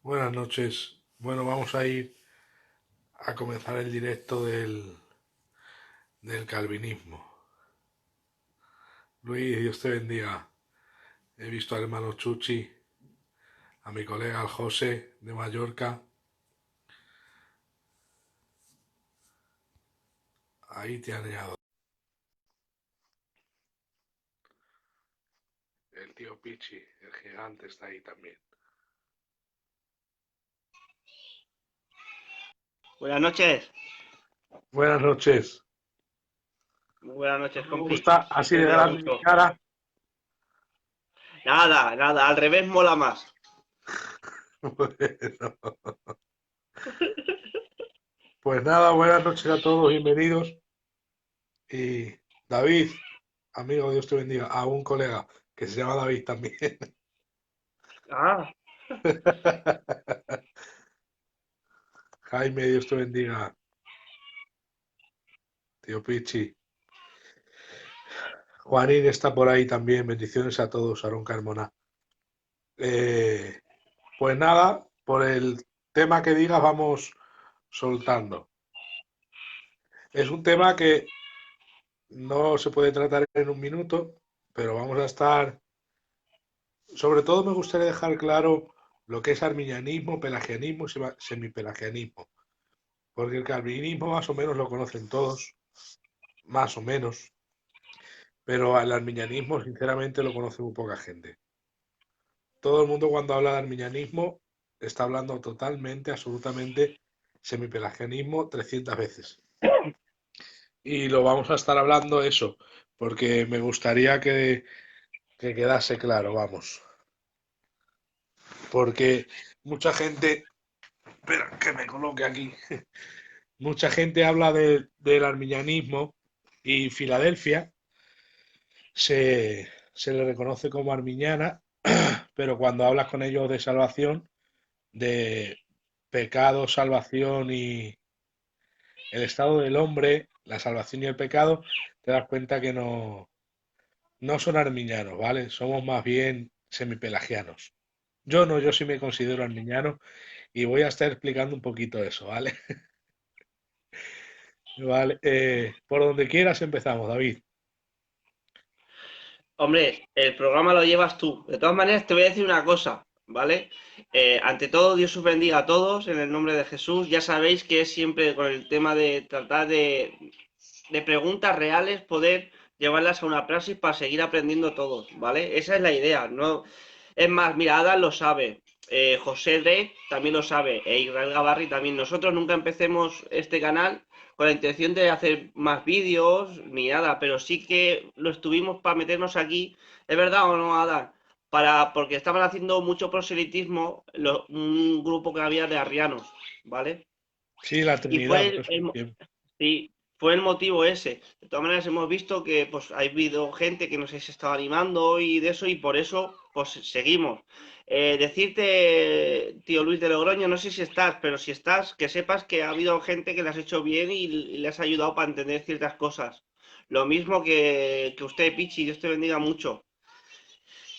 Buenas noches. Bueno, vamos a ir a comenzar el directo del calvinismo. Luis, Dios te bendiga. He visto al hermano Chuchi, a mi colega al José de Mallorca. Ahí te han añadido. El tío Pichi, el gigante, está ahí también. Buenas noches. Buenas noches. Muy buenas No noches, me compi. gusta Dios así te de bendiga grande mi mucho. cara. Nada, nada, al revés mola más. Bueno, pues nada, buenas noches a todos, bienvenidos. Y David, amigo, Dios te bendiga, a un colega que se llama David también. Ah, Jaime, Dios te bendiga. Tío Pichi. Juanín está por ahí también. Bendiciones a todos, Aarón Carmona. Eh, pues nada, por el tema que digas vamos soltando. Es un tema que no se puede tratar en un minuto, pero vamos a estar... Sobre todo me gustaría dejar claro lo que es arminianismo, pelagianismo y semipelagianismo, porque el calvinismo más o menos lo conocen todos, más o menos, pero el arminianismo sinceramente lo conoce muy poca gente. Todo el mundo cuando habla de arminianismo está hablando totalmente, absolutamente semipelagianismo 300 veces. Y lo vamos a estar hablando eso, porque me gustaría que quedase claro, vamos. Porque mucha gente, espera, que me coloque aquí, mucha gente habla del arminianismo y Filadelfia se le reconoce como arminiana, pero cuando hablas con ellos de salvación, de pecado, salvación y el estado del hombre, la salvación y el pecado, te das cuenta que no son arminianos, ¿vale? Somos más bien semipelagianos. Yo no, yo sí me considero arminiano y voy a estar explicando un poquito eso, ¿vale? Vale, por donde quieras empezamos, David. hombre, el programa lo llevas tú. De todas maneras, te voy a decir una cosa, ¿vale? Ante todo, Dios os bendiga a todos en el nombre de Jesús. Ya sabéis que es siempre con el tema de tratar de preguntas reales, poder llevarlas a una praxis para seguir aprendiendo todos, ¿vale? Esa es la idea, ¿no? Es más, mira, Adam lo sabe, José Drake también lo sabe, e Israel Gavarri también. Nosotros nunca empecemos este canal con la intención de hacer más vídeos ni nada, pero sí que lo estuvimos para meternos aquí, ¿es verdad o no, Adam? Porque estaban haciendo mucho proselitismo un grupo que había de arrianos, ¿vale? Sí, la Y Trinidad, fue por eso tiempo. sí, fue el motivo ese. De todas maneras, hemos visto que pues ha habido gente que nos se estaba animando y de eso, y por eso pues seguimos. Decirte, tío Luis de Logroño, no sé si estás, pero si estás, que sepas que ha habido gente que le has hecho bien y le has ayudado para entender ciertas cosas. Lo mismo que usted, Pichi, Dios te bendiga mucho.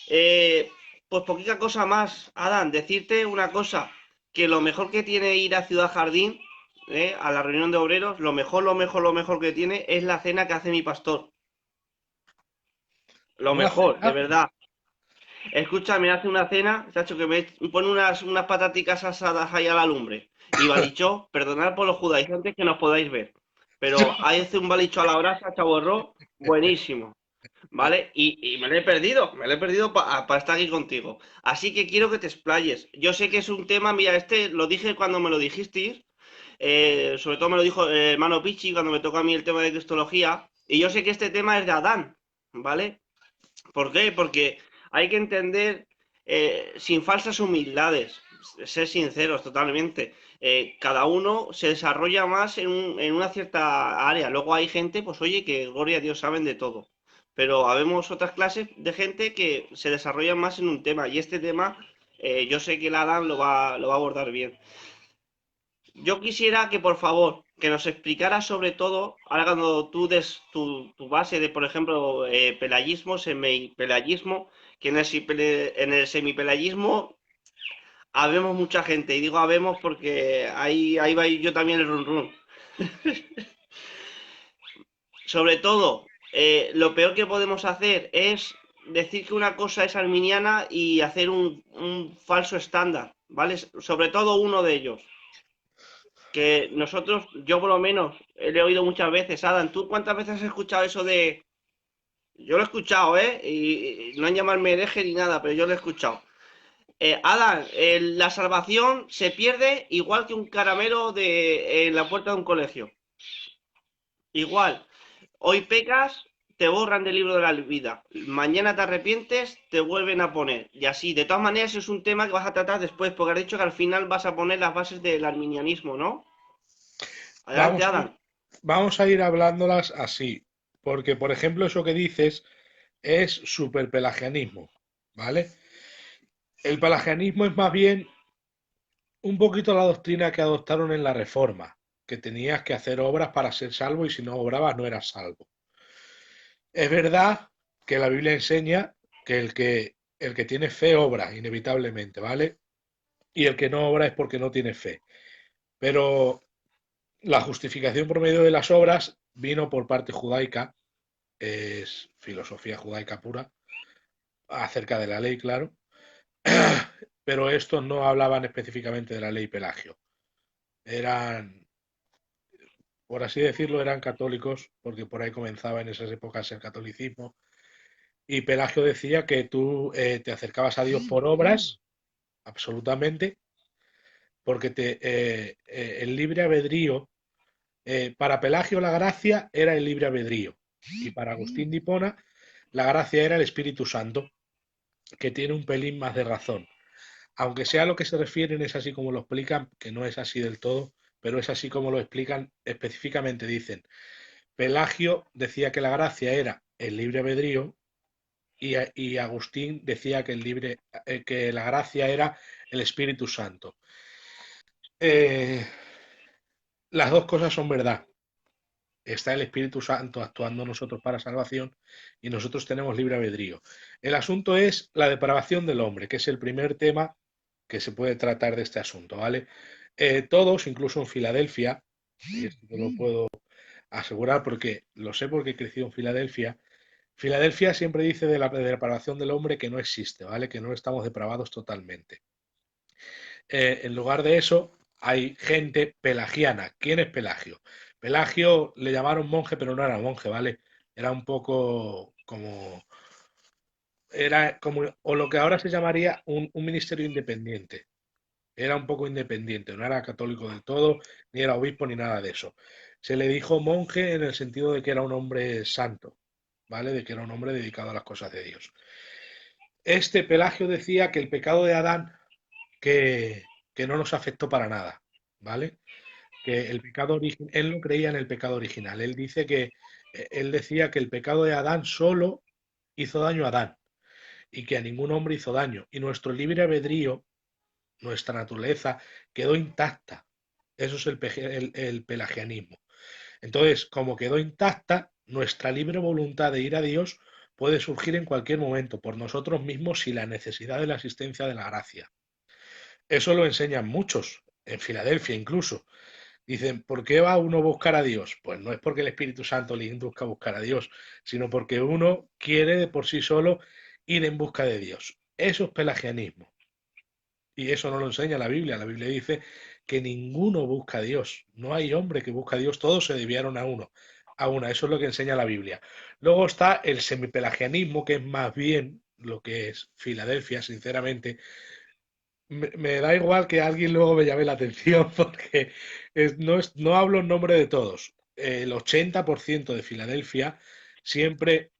Eh, pues poquita cosa más, Adán, decirte una cosa, que lo mejor que tiene ir a Ciudad Jardín, a la reunión de obreros, lo mejor que tiene es la cena que hace mi pastor. Lo ¿Una mejor, de cena? verdad. Escúchame, hace una cena, chacho, que me pone unas pataticas asadas ahí a la lumbre. Y balichó, perdonad por los judaizantes que nos podáis ver. Pero ahí hace un balicho a la brasa, chaborró, buenísimo. ¿Vale? Y me lo he perdido para estar aquí contigo. Así que quiero que te explayes. Yo sé que es un tema, mira, este lo dije cuando me lo dijisteis, sobre todo me lo dijo el hermano Pichi cuando me tocó a mí el tema de cristología, y yo sé que este tema es de Adán, ¿vale? ¿Por qué? Porque hay que entender sin falsas humildades, ser sinceros totalmente. Cada uno se desarrolla más en una cierta área. Luego hay gente, pues oye, que gloria a Dios saben de todo. Pero habemos otras clases de gente que se desarrollan más en un tema. Y este tema, yo sé que el Adam lo va a abordar bien. Yo quisiera que, por favor, que nos explicara sobre todo, ahora cuando tú des tu base de, por ejemplo, pelayismo, semipelayismo, que en el, en el semipelayismo habemos mucha gente, y digo habemos porque ahí va yo también el run run. Sobre todo, lo peor que podemos hacer es decir que una cosa es arminiana y hacer un falso estándar, ¿vale? Sobre todo uno de ellos. Que nosotros, yo por lo menos, he oído muchas veces, Adam, ¿tú cuántas veces has escuchado eso de... Yo lo he escuchado, ¿eh? Y no en llamarme hereje ni nada, pero yo lo he escuchado. Adam, la salvación se pierde igual que un caramelo en la puerta de un colegio. Igual. Hoy pecas, te borran del libro de la vida. Mañana te arrepientes, te vuelven a poner. Y así, de todas maneras, es un tema que vas a tratar después, porque has dicho que al final vas a poner las bases del arminianismo, ¿no? Adelante, Vamos a Adam. ir, vamos a ir hablándolas así, porque por ejemplo eso que dices es superpelagianismo, ¿vale? El pelagianismo es más bien un poquito la doctrina que adoptaron en la Reforma, que tenías que hacer obras para ser salvo y si no obrabas no eras salvo. Es verdad que la Biblia enseña que el que tiene fe obra, inevitablemente, ¿vale? Y el que no obra es porque no tiene fe. Pero la justificación por medio de las obras vino por parte judaica, es filosofía judaica pura, acerca de la ley, claro, pero estos no hablaban específicamente de la ley Pelagio. Eran, por así decirlo, eran católicos, porque por ahí comenzaba en esas épocas el catolicismo, y Pelagio decía que tú te acercabas a Dios por obras, absolutamente, porque el libre albedrío, para Pelagio la gracia era el libre albedrío, y para Agustín de Hipona la gracia era el Espíritu Santo, que tiene un pelín más de razón. Aunque sea lo que se refieren, es así como lo explican, que no es así del todo, pero es así como lo explican específicamente. Dicen, Pelagio decía que la gracia era el libre albedrío y Agustín decía que, que la gracia era el Espíritu Santo. Eh, las dos cosas son verdad. Está el Espíritu Santo actuando en nosotros para salvación y nosotros tenemos libre albedrío. El asunto es la depravación del hombre, que es el primer tema que se puede tratar de este asunto, ¿vale? Todos, incluso en Filadelfia, y esto te lo puedo asegurar porque lo sé porque he crecido en Filadelfia, Filadelfia siempre dice de la depravación del hombre que no existe, ¿vale? Que no estamos depravados totalmente. En lugar de eso, hay gente pelagiana. ¿Quién es Pelagio? Pelagio le llamaron monje, pero no era monje, ¿vale? Era un poco como, o lo que ahora se llamaría un ministerio independiente. Era un poco independiente, no era católico del todo, ni era obispo, ni nada de eso. Se le dijo monje en el sentido de que era un hombre santo, ¿vale? De que era un hombre dedicado a las cosas de Dios. Este Pelagio decía que el pecado de Adán, que, que no nos afectó para nada, ¿vale? Que el pecado original, él no creía en el pecado original. Él dice que, él decía que el pecado de Adán solo hizo daño a Adán y que a ningún hombre hizo daño. Y nuestro libre albedrío, nuestra naturaleza, quedó intacta. Eso es el pelagianismo. Entonces, como quedó intacta, nuestra libre voluntad de ir a Dios puede surgir en cualquier momento por nosotros mismos sin la necesidad de la asistencia de la gracia. Eso lo enseñan muchos, en Filadelfia incluso. Dicen, ¿por qué va uno a buscar a Dios? Pues no es porque el Espíritu Santo le induzca a buscar a Dios, sino porque uno quiere de por sí solo ir en busca de Dios. Eso es pelagianismo. Y eso no lo enseña la Biblia. La Biblia dice que ninguno busca a Dios. No hay hombre que busca a Dios. Todos se desviaron a uno. A una. Eso es lo que enseña la Biblia. Luego está el semipelagianismo, que es más bien lo que es Filadelfia, sinceramente. Me da igual que alguien luego me llame la atención porque no hablo en nombre de todos. El 80% de Filadelfia siempre,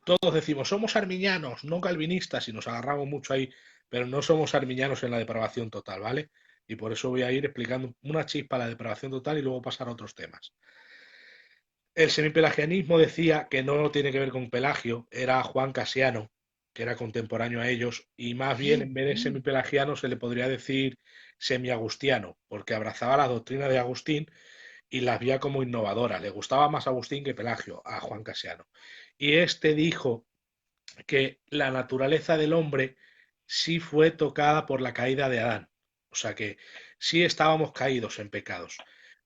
todos decimos, somos arminianos, no calvinistas, y nos agarramos mucho ahí, pero no somos arminianos en la depravación total, ¿vale? Y por eso voy a ir explicando una chispa la depravación total y luego pasar a otros temas. El semipelagianismo decía que no tiene que ver con Pelagio, era Juan Casiano, que era contemporáneo a ellos, y más bien en vez de semipelagiano se le podría decir semiagustiano, porque abrazaba la doctrina de Agustín y las veía como innovadoras. Le gustaba más Agustín que Pelagio, a Juan Casiano. Y este dijo que la naturaleza del hombre sí fue tocada por la caída de Adán. O sea que sí estábamos caídos en pecados.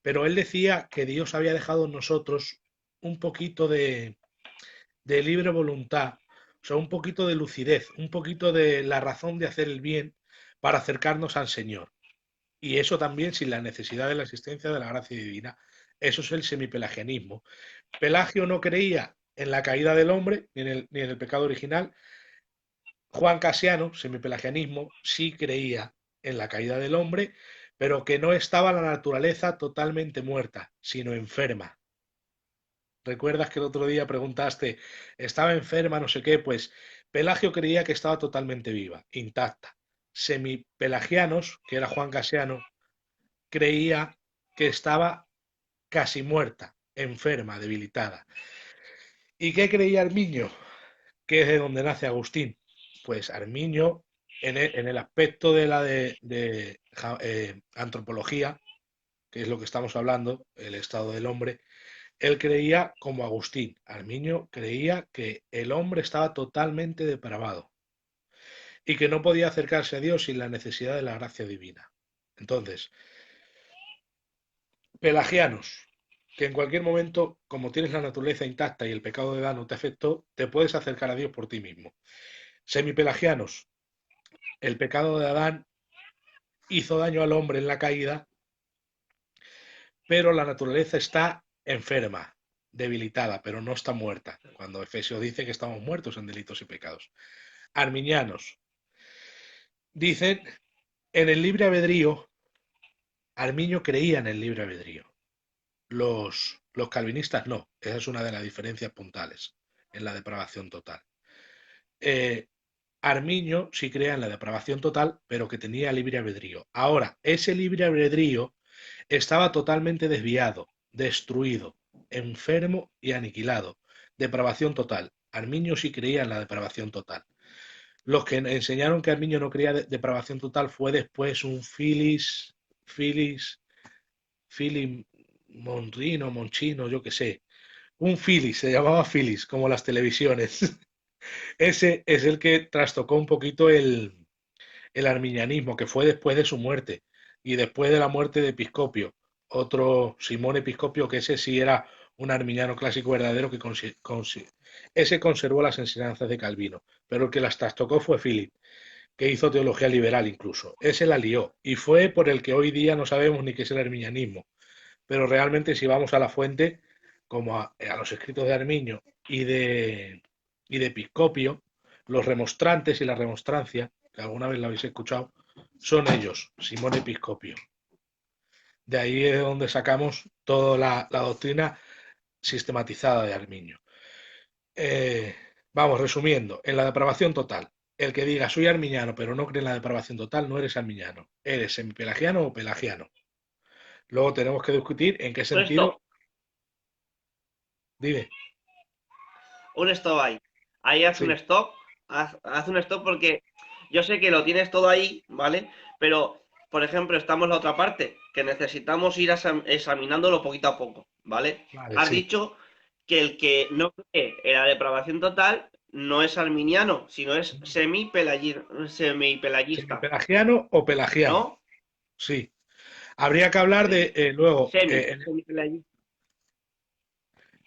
Pero él decía que Dios había dejado en nosotros un poquito de libre voluntad, o sea, un poquito de lucidez, un poquito de la razón de hacer el bien para acercarnos al Señor. Y eso también sin la necesidad de la existencia de la gracia divina. Eso es el semipelagianismo. Pelagio no creía en la caída del hombre ni en el pecado original. Juan Casiano, semipelagianismo, sí creía en la caída del hombre, pero que no estaba la naturaleza totalmente muerta, sino enferma. ¿Recuerdas que el otro día preguntaste, estaba enferma, no sé qué? Pues Pelagio creía que estaba totalmente viva, intacta. Semipelagianos, que era Juan Casiano, creía que estaba casi muerta, enferma, debilitada. ¿Y qué creía Armiño? Que es de donde nace Agustín. Pues Armiño, en el aspecto de la antropología, que es lo que estamos hablando, el estado del hombre, él creía como Agustín. Armiño creía que el hombre estaba totalmente depravado y que no podía acercarse a Dios sin la necesidad de la gracia divina. Entonces, pelagianos, que en cualquier momento, como tienes la naturaleza intacta y el pecado de Adán no te afectó, te puedes acercar a Dios por ti mismo. Semipelagianos, el pecado de Adán hizo daño al hombre en la caída, pero la naturaleza está enferma, debilitada, pero no está muerta, cuando Efesios dice que estamos muertos en delitos y pecados. Arminianos dicen en el libre albedrío. Armiño creía en el libre albedrío. Los calvinistas no. Esa es una de las diferencias puntales en la depravación total. Eh, Armiño sí creía en la depravación total, pero que tenía libre albedrío. Ahora, ese libre albedrío estaba totalmente desviado, destruido, enfermo y aniquilado. Depravación total. Armiño sí creía en la depravación total. Los que enseñaron que Armiño no creía depravación total fue después un Philip Monrino, Monchino, yo qué sé. Un Phillies, se llamaba Phillies, como las televisiones. Ese es el que trastocó un poquito el arminianismo, que fue después de su muerte y después de la muerte de Episcopio. Otro Simón Episcopio, que ese sí era un arminiano clásico verdadero, que ese conservó las enseñanzas de Calvino, pero el que las trastocó fue Philip, que hizo teología liberal incluso. Ese la lió y fue por el que hoy día no sabemos ni qué es el arminianismo, pero realmente si vamos a la fuente, como a los escritos de Arminio y de Episcopio, los remonstrantes y la remonstrancia, que alguna vez lo habéis escuchado, son ellos, Simón Episcopio. De ahí es donde sacamos toda la doctrina sistematizada de Arminio. Eh, Vamos, resumiendo, en la depravación total, el que diga soy arminiano pero no cree en la depravación total, no eres arminiano, eres semipelagiano o pelagiano. Luego tenemos que discutir en qué Un sentido. stop, Dime. un stop ahí. Ahí haz un Sí. stop, haz un stop porque yo sé que lo tienes todo ahí, ¿vale? Pero, por ejemplo, estamos en la otra parte, que necesitamos ir examinándolo poquito a poco, ¿vale? Vale, Has sí. dicho que el que no cree en la depravación total no es arminiano, sino es semipelagista, ¿Semipelagiano o pelagiano? ¿no? Sí. Habría que hablar de luego, Semipelagista.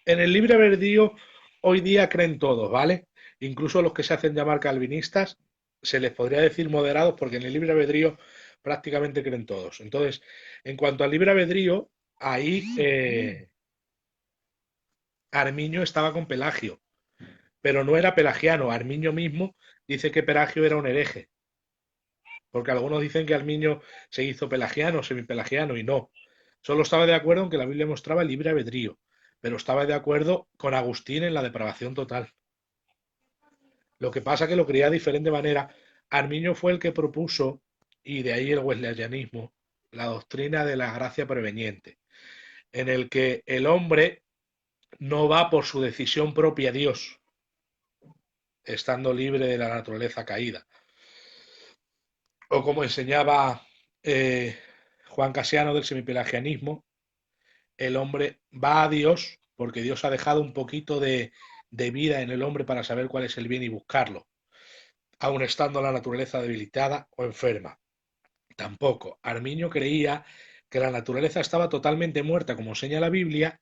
en el libre albedrío hoy día creen todos, ¿vale? Incluso los que se hacen llamar calvinistas, se les podría decir moderados porque en el libre albedrío prácticamente creen todos. Entonces, en cuanto al libre albedrío, ahí Arminio estaba con Pelagio, pero no era pelagiano. Arminio mismo dice que Pelagio era un hereje, porque algunos dicen que Arminio se hizo pelagiano, semipelagiano, y no. Solo estaba de acuerdo en que la Biblia mostraba el libre albedrío, pero estaba de acuerdo con Agustín en la depravación total. Lo que pasa que lo creía de diferente manera. Arminio fue el que propuso, y de ahí el wesleyanismo, la doctrina de la gracia preveniente, en el que el hombre no va por su decisión propia a Dios, estando libre de la naturaleza caída. O como enseñaba Juan Casiano del semipelagianismo, el hombre va a Dios porque Dios ha dejado un poquito de vida en el hombre para saber cuál es el bien y buscarlo. aun estando la naturaleza debilitada o enferma. Tampoco. Arminio creía que la naturaleza estaba totalmente muerta, como señala la Biblia,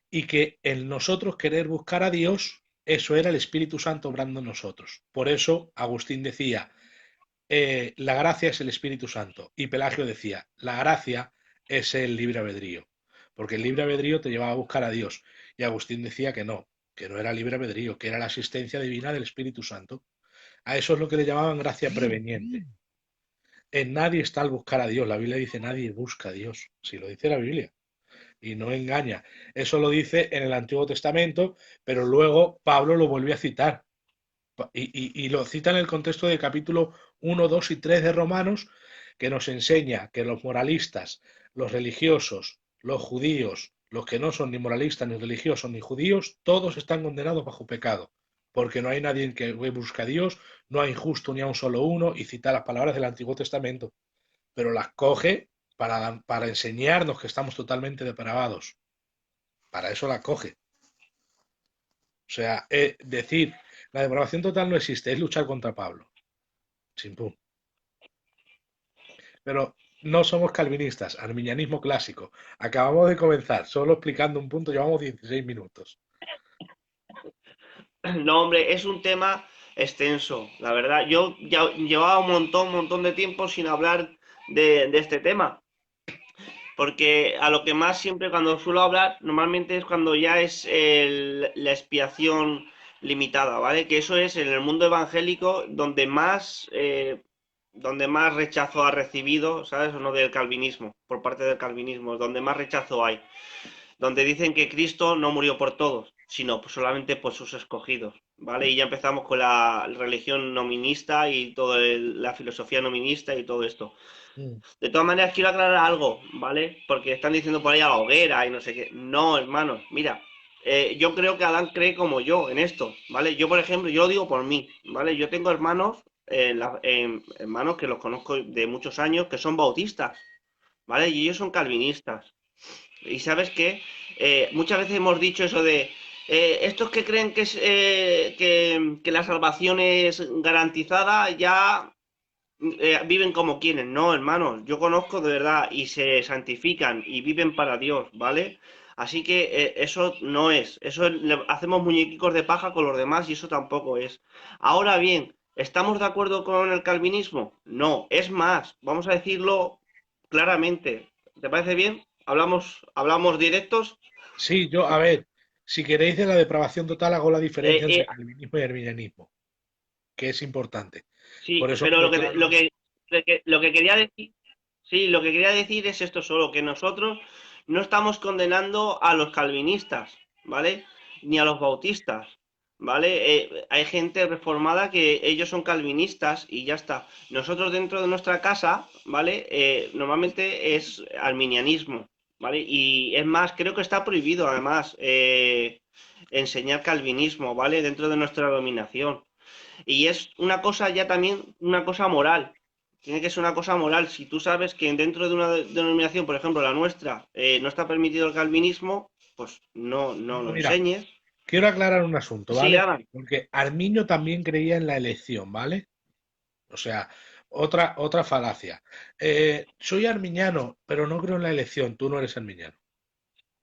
y que en nosotros querer buscar a Dios, eso era el Espíritu Santo obrando en nosotros. Por eso Agustín decía, la gracia es el Espíritu Santo, y Pelagio decía, la gracia es el libre albedrío, porque el libre albedrío te llevaba a buscar a Dios, y Agustín decía que no era libre albedrío, que era la asistencia divina del Espíritu Santo. A eso es lo que le llamaban gracia preveniente. En nadie está al buscar a Dios. La Biblia dice nadie busca a Dios. Si lo dice la Biblia y no engaña. Eso lo dice en el Antiguo Testamento, pero luego Pablo lo vuelve a citar. Y lo cita en el contexto del capítulo 1, 2 y 3 de Romanos, que nos enseña que los moralistas, los religiosos, los judíos, los que no son ni moralistas, ni religiosos, ni judíos, todos están condenados bajo pecado, porque no hay nadie que busque a Dios, no hay justo ni a un solo uno, y cita las palabras del Antiguo Testamento, pero las coge para enseñarnos que estamos totalmente depravados. Para eso las coge. O sea, decir la depravación total no existe, es luchar contra Pablo. Sin pum. Pero no somos calvinistas, arminianismo clásico. Acabamos de comenzar, solo explicando un punto, llevamos 16 minutos. No, hombre, es un tema extenso, la verdad. Yo ya llevaba un montón de tiempo sin hablar de este tema, porque a lo que más siempre cuando suelo hablar, normalmente es cuando ya es la expiación limitada, ¿vale? Que eso es en el mundo evangélico donde más rechazo ha recibido, ¿sabes? O no del calvinismo, por parte del calvinismo, donde más rechazo hay, donde dicen que Cristo no murió por todos, sino solamente por sus escogidos, ¿vale? Y ya empezamos con la religión nominista y toda la filosofía nominista y todo esto. Mm. De todas maneras, quiero aclarar algo, ¿vale? Porque están diciendo por ahí a la hoguera y no sé qué. No, hermanos, mira, yo creo que Adán cree como yo en esto, ¿vale? Yo, por ejemplo, yo lo digo por mí, ¿vale? Yo tengo hermanos, hermanos que los conozco de muchos años, que son bautistas, ¿vale? Y ellos son calvinistas. Y sabes qué, muchas veces hemos dicho eso de estos que creen que la salvación es garantizada ya viven como quieren. No, hermanos, yo conozco de verdad y se santifican y viven para Dios, ¿vale? Así que eso no es, hacemos muñequicos de paja con los demás y eso tampoco es. Ahora bien, ¿estamos de acuerdo con el calvinismo? No, es más, vamos a decirlo claramente. ¿Te parece bien? Hablamos directos. Sí, yo, a ver, si queréis de la depravación total, hago la Eh, diferencia eh, entre calvinismo y arminianismo, que es importante. Por sí, eso pero quedó claro. lo que quería decir, sí, lo que quería decir es esto solo, que nosotros no estamos condenando a los calvinistas, ¿vale? Ni a los bautistas, ¿vale? Hay gente reformada que ellos son calvinistas y ya está. Nosotros dentro de nuestra casa, ¿vale? Normalmente es arminianismo, ¿vale? Y es más, creo que está prohibido además enseñar calvinismo, ¿vale? Dentro de nuestra dominación. Y es una cosa ya también, una cosa moral. Tiene que ser una cosa moral. Si tú sabes que dentro de una denominación, por ejemplo la nuestra, no está permitido el calvinismo, pues no No, lo mira, enseñes. quiero aclarar un asunto, Sí, ¿vale? Adam. Porque Arminio también creía en la elección, ¿vale? O sea, otra falacia. Soy arminiano, pero no creo en la elección. Tú no eres arminiano,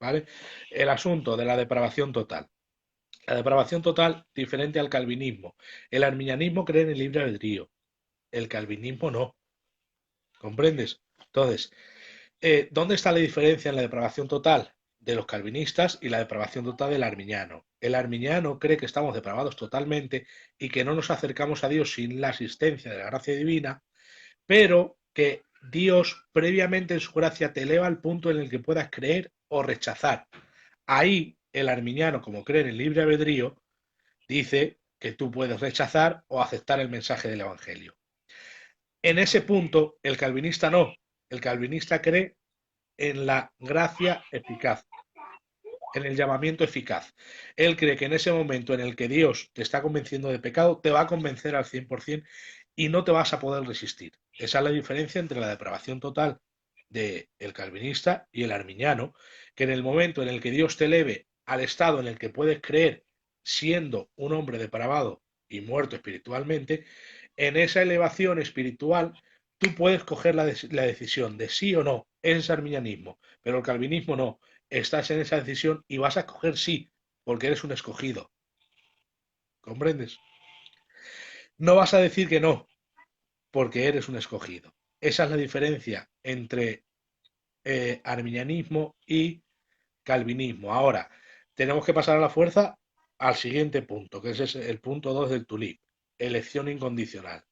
¿vale? El asunto de la depravación total. La depravación total, diferente al calvinismo. El arminianismo cree en el libre albedrío. El calvinismo no. ¿Comprendes? Entonces, ¿dónde está la diferencia en la depravación total de los calvinistas y la depravación total del arminiano? El arminiano cree que estamos depravados totalmente y que no nos acercamos a Dios sin la asistencia de la gracia divina, pero que Dios previamente en su gracia te eleva al punto en el que puedas creer o rechazar. Ahí el arminiano, como cree en el libre albedrío, dice que tú puedes rechazar o aceptar el mensaje del Evangelio. En ese punto, el calvinista no. El calvinista cree en la gracia eficaz, en el llamamiento eficaz. Él cree que en ese momento en el que Dios te está convenciendo de pecado, te va a convencer al 100% y no te vas a poder resistir. Esa es la diferencia entre la depravación total del calvinista y el arminiano, que en el momento en el que Dios te eleve al estado en el que puedes creer siendo un hombre depravado y muerto espiritualmente, en esa elevación espiritual tú puedes coger la decisión de sí o no. Ese es arminianismo, pero el calvinismo no. Estás en esa decisión y vas a escoger sí, porque eres un escogido. ¿Comprendes? No vas a decir que no, porque eres un escogido. Esa es la diferencia entre arminianismo y calvinismo. Ahora, tenemos que pasar a la fuerza al siguiente punto, que es el punto 2 del tulip, elección incondicional.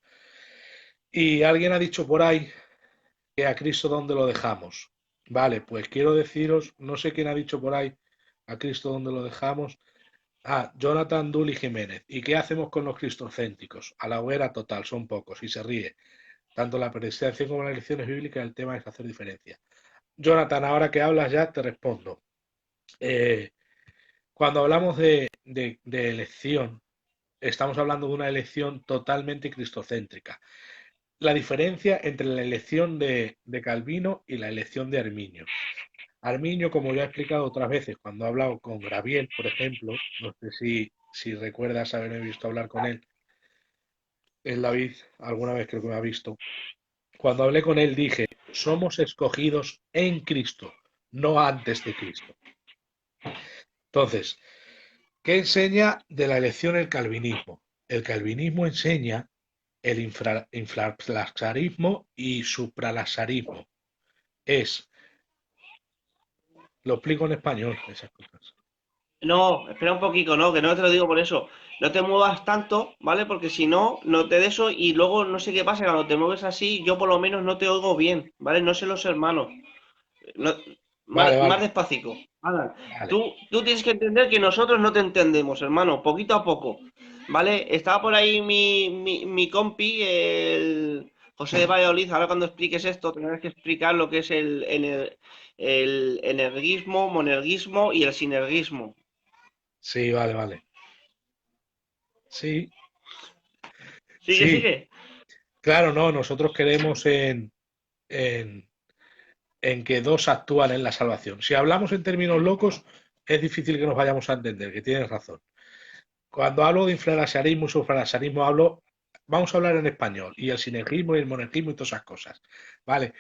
Y alguien ha dicho por ahí que a Cristo dónde lo dejamos. Vale, pues quiero deciros, no sé quién ha dicho por ahí, a Cristo dónde lo dejamos. Ah, Jonathan Dully Jiménez. ¿Y qué hacemos con los cristocéntricos? A la hoguera total, son pocos, y se ríe. Tanto la predestinación como las elecciones bíblicas, el tema es hacer diferencia. Jonathan, ahora que hablas ya, te respondo. Eh, Cuando hablamos de elección, estamos hablando de una elección totalmente cristocéntrica. La diferencia entre la elección de Calvino y la elección de Arminio. Arminio, como ya he explicado otras veces, cuando he hablado con Graviel, por ejemplo, no sé si recuerdas haberme visto hablar con él, el David, alguna vez creo que me ha visto. Cuando hablé con él dije, somos escogidos en Cristo, no antes de Cristo. Entonces, ¿qué enseña de la elección el calvinismo? El calvinismo enseña el infralaxarismo y supralaxarismo. Lo explico en español, esas cosas. No, espera un poquito, no, que no te lo digo por eso. No te muevas tanto, ¿vale? Porque si no, no te de eso y luego no sé qué pasa, cuando te mueves así, yo por lo menos no te oigo bien, ¿vale? No sé los hermanos. No- Vale, más vale, despacito. Alan, vale. tú tienes que entender que nosotros no te entendemos, hermano, poquito a poco. ¿Vale? Estaba por ahí mi compi, el José de Valladolid. Ahora cuando expliques esto, tendrás que explicar lo que es el energismo, monergismo y el sinergismo. Sí, vale, vale. Sí, Sigue, sí. sigue. Claro, no, nosotros creemos en, en que dos actúan en la salvación. Si hablamos en términos locos, es difícil que nos vayamos a entender, que tienes razón. Cuando hablo de infralaxarismo y supralaxarismo, vamos a hablar en español, y el sinergismo y el monergismo y todas esas cosas. ¿Vale?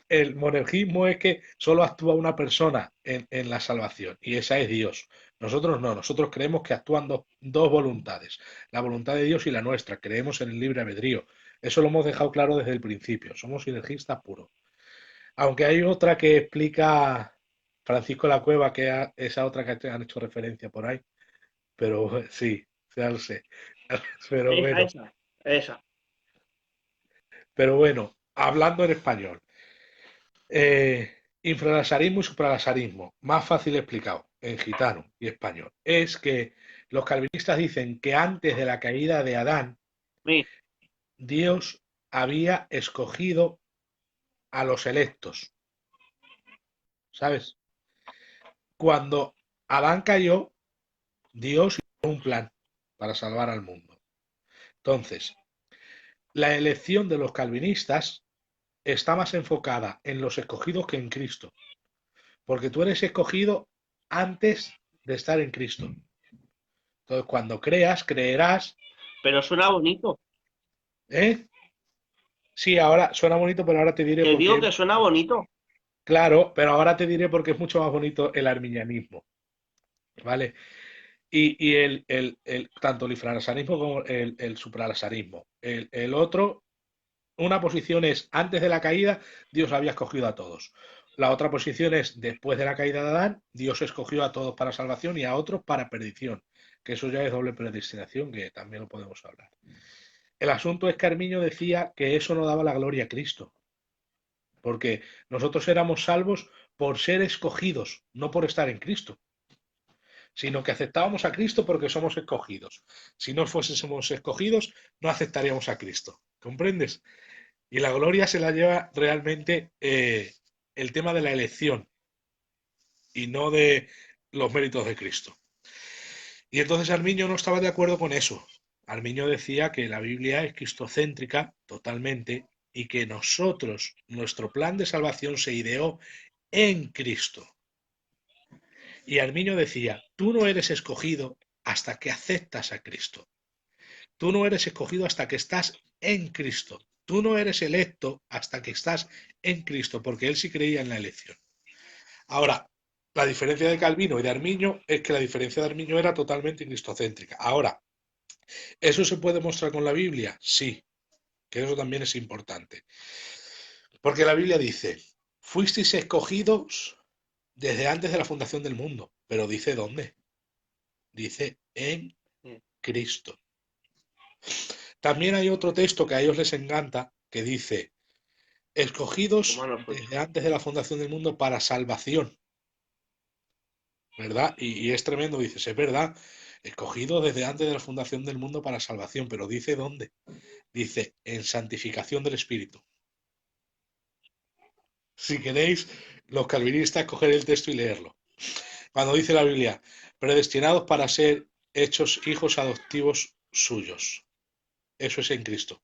El monergismo es que solo actúa una persona en la salvación, y esa es Dios. Nosotros no, nosotros creemos que actúan dos voluntades, la voluntad de Dios y la nuestra. Creemos en el libre albedrío. Eso lo hemos dejado claro desde el principio. Somos sinergistas puros. Aunque hay otra que explica Francisco La Cueva, esa otra que te han hecho referencia por ahí, pero sí, ya lo sé. Pero Esa, bueno, esa, esa. pero bueno, hablando en español. Infralasarismo y supralasarismo, más fácil explicado en gitano y español, es que los calvinistas dicen que antes de la caída de Adán, Mira, Dios había escogido a los electos, ¿sabes? Cuando Adán cayó, Dios hizo un plan para salvar al mundo. Entonces, la elección de los calvinistas está más enfocada en los escogidos que en Cristo, porque tú eres escogido antes de estar en Cristo. Entonces, cuando creas, creerás, pero suena bonito. ¿eh? Sí, ahora suena bonito, pero ahora te diré Que por digo qué. que suena bonito. Claro, pero ahora te diré por qué es mucho más bonito el arminianismo, ¿vale? Y tanto el infralasarismo como el supralasarismo. El otro, una posición es antes de la caída, Dios había escogido a todos. La otra posición es después de la caída de Adán, Dios escogió a todos para salvación y a otros para perdición, que eso ya es doble predestinación, que también lo podemos hablar. El asunto es que Arminio decía que eso no daba la gloria a Cristo, porque nosotros éramos salvos por ser escogidos, no por estar en Cristo, sino que aceptábamos a Cristo porque somos escogidos. Si no fuésemos escogidos, no aceptaríamos a Cristo. ¿Comprendes? Y la gloria se la lleva realmente el tema de la elección y no de los méritos de Cristo. Y entonces Arminio no estaba de acuerdo con eso. Arminio decía que la Biblia es cristocéntrica totalmente y que nosotros, nuestro plan de salvación se ideó en Cristo. Y Arminio decía, tú no eres escogido hasta que aceptas a Cristo. Tú no eres escogido hasta que estás en Cristo. Tú no eres electo hasta que estás en Cristo, porque él sí creía en la elección. Ahora, la diferencia de Calvino y de Arminio es que la diferencia de Arminio era totalmente cristocéntrica. Ahora, ¿eso se puede mostrar con la Biblia? Sí, que eso también es importante. Porque la Biblia dice, fuisteis escogidos desde antes de la fundación del mundo. Pero dice dónde. Dice en Cristo. También hay otro texto que a ellos les encanta, que dice, escogidos Romanos 8. desde antes de la fundación del mundo para salvación. ¿Verdad? Y es tremendo, dices, es verdad, escogido desde antes de la fundación del mundo para salvación, pero dice dónde. Dice, en santificación del Espíritu. Si queréis, los calvinistas, coger el texto y leerlo. Cuando dice la Biblia, predestinados para ser hechos hijos adoptivos suyos. Eso es en Cristo.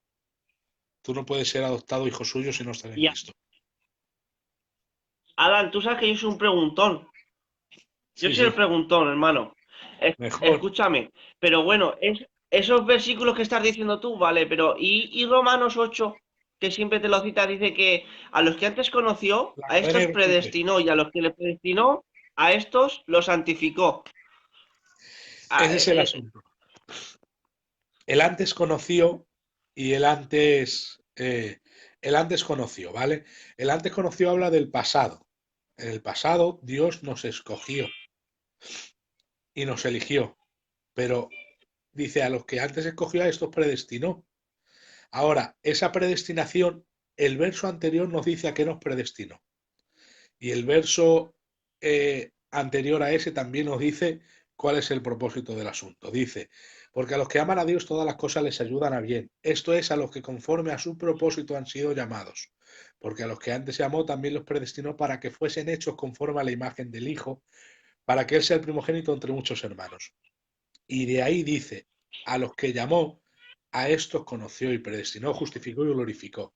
Tú no puedes ser adoptado hijo suyo si no estás en Y Cristo. Alan, tú sabes que yo soy un preguntón. Yo Sí, soy el sí, preguntón, hermano. mejor. Escúchame. Pero bueno, esos versículos que estás diciendo tú, vale, pero ¿y Romanos 8, que siempre te lo cita, dice que a los que antes conoció, La a cadena estos irrompible. predestinó, y a los que le predestinó, a estos los santificó? Ah, Ese es el asunto. El antes conoció y el antes conoció, ¿vale? El antes conoció habla del pasado. En el pasado Dios nos escogió y nos eligió, pero dice a los que antes escogió a estos predestinó. Ahora, esa predestinación, el verso anterior nos dice a qué nos predestinó. Y el verso anterior a ese también nos dice cuál es el propósito del asunto. Dice, porque a los que aman a Dios todas las cosas les ayudan a bien. Esto es a los que conforme a su propósito han sido llamados. Porque a los que antes llamó también los predestinó para que fuesen hechos conforme a la imagen del Hijo, para que Él sea el primogénito entre muchos hermanos. Y de ahí dice, a los que llamó, a estos conoció y predestinó, justificó y glorificó.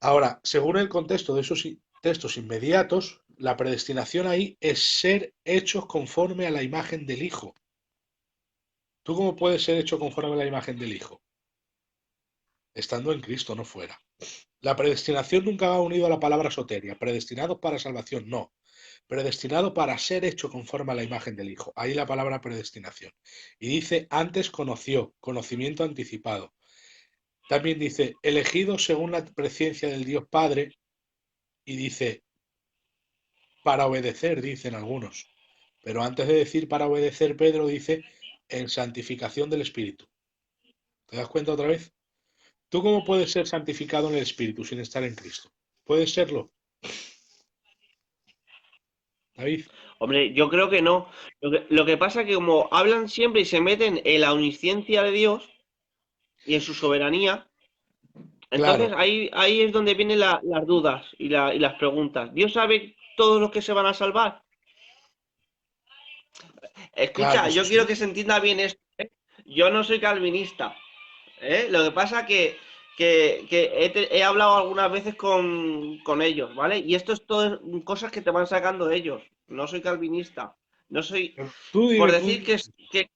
Ahora, según el contexto de esos textos inmediatos, la predestinación ahí es ser hechos conforme a la imagen del Hijo. ¿Tú cómo puedes ser hecho conforme a la imagen del Hijo? Estando en Cristo, no fuera. La predestinación nunca va unido a la palabra soteria. Predestinados para salvación, no. Predestinado para ser hecho conforme a la imagen del Hijo. Ahí la palabra predestinación. Y dice, antes conoció, conocimiento anticipado. También dice, elegido según la presciencia del Dios Padre. Y dice, para obedecer, dicen algunos. Pero antes de decir para obedecer, Pedro dice en santificación del Espíritu. ¿Te das cuenta otra vez? ¿Tú cómo puedes ser santificado en el Espíritu sin estar en Cristo? ¿Puedes serlo, David? hombre, yo creo que no. Lo que pasa es que como hablan siempre y se meten en la omnisciencia de Dios y en su soberanía, entonces Claro, ahí es donde vienen las dudas y las preguntas. ¿Dios sabe todos los que se van a salvar? claro, Escucha, eso yo quiero sí. que se entienda bien esto, ¿eh? Yo no soy calvinista, ¿eh? Lo que pasa que he hablado algunas veces con ellos, ¿vale? Y esto es todo cosas que te van sacando de ellos. No soy calvinista. No soy, Pero tú por dime, tú decir dime.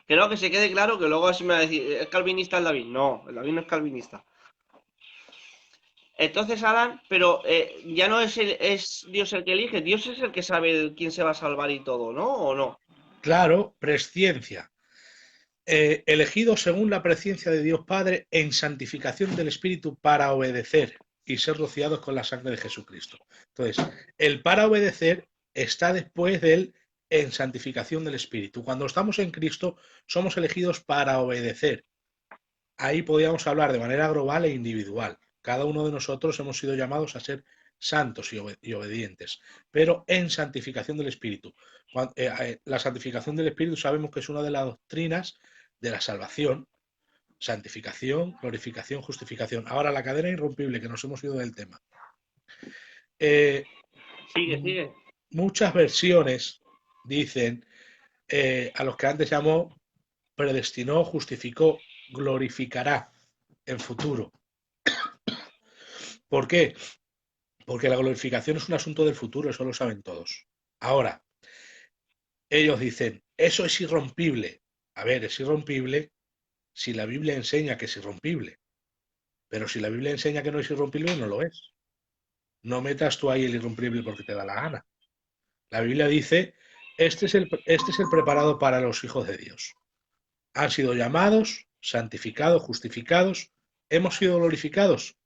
que no, que se quede claro que luego así me va a decir, ¿es calvinista el David? No, el David no es calvinista. Entonces, Alan, pero ya no es Dios el que elige, Dios es el que sabe quién se va a salvar y todo, ¿no? ¿O no? Claro, presciencia. Elegido según la presciencia de Dios Padre en santificación del Espíritu para obedecer y ser rociados con la sangre de Jesucristo. Entonces, el para obedecer está después del en santificación del Espíritu. Cuando estamos en Cristo, somos elegidos para obedecer. Ahí podríamos hablar de manera global e individual. Cada uno de nosotros hemos sido llamados a ser santos y obedientes, pero en santificación del Espíritu. La santificación del Espíritu sabemos que es una de las doctrinas de la salvación. Santificación, glorificación, justificación. Ahora la cadena irrompible, que nos hemos ido del tema. Eh, Sigue, sigue. Muchas versiones dicen a los que antes llamó, predestinó, justificó, glorificará en futuro. ¿Por qué? Porque la glorificación es un asunto del futuro, eso lo saben todos. Ahora, ellos dicen, eso es irrompible. A ver, es irrompible si la Biblia enseña que es irrompible. Pero si la Biblia enseña que no es irrompible, no lo es. No metas tú ahí el irrompible porque te da la gana. La Biblia dice, este es el preparado para los hijos de Dios. Han sido llamados, santificados, justificados, hemos sido glorificados.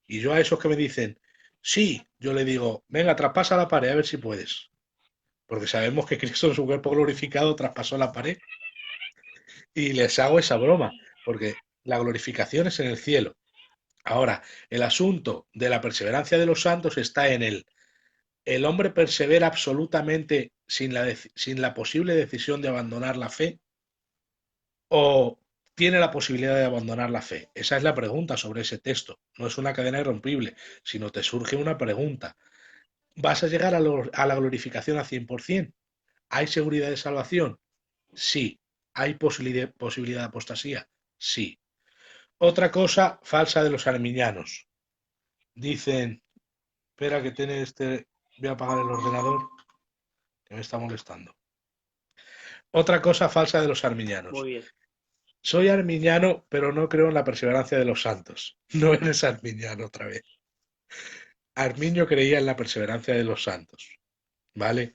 Y yo a esos que me dicen, sí, yo le digo, venga, traspasa la pared a ver si puedes. Porque sabemos que Cristo en su cuerpo glorificado traspasó la pared. Y les hago esa broma, porque la glorificación es en el cielo. Ahora, el asunto de la perseverancia de los santos está en el hombre persevera absolutamente sin la posible decisión de abandonar la fe o tiene la posibilidad de abandonar la fe. Esa es la pregunta sobre ese texto. No es una cadena irrompible, sino te surge una pregunta. ¿Vas a llegar a la glorificación al 100%? ¿Hay seguridad de salvación? Sí. ¿Hay posibilidad de apostasía? Sí. Otra cosa falsa de los arminianos. Dicen, espera que tiene voy a apagar el ordenador que me está molestando. Otra cosa falsa de los Muy arminianos. bien. Soy arminiano, pero no creo en la perseverancia de los santos. No eres arminiano otra vez. Arminio creía en la perseverancia de los santos, ¿vale?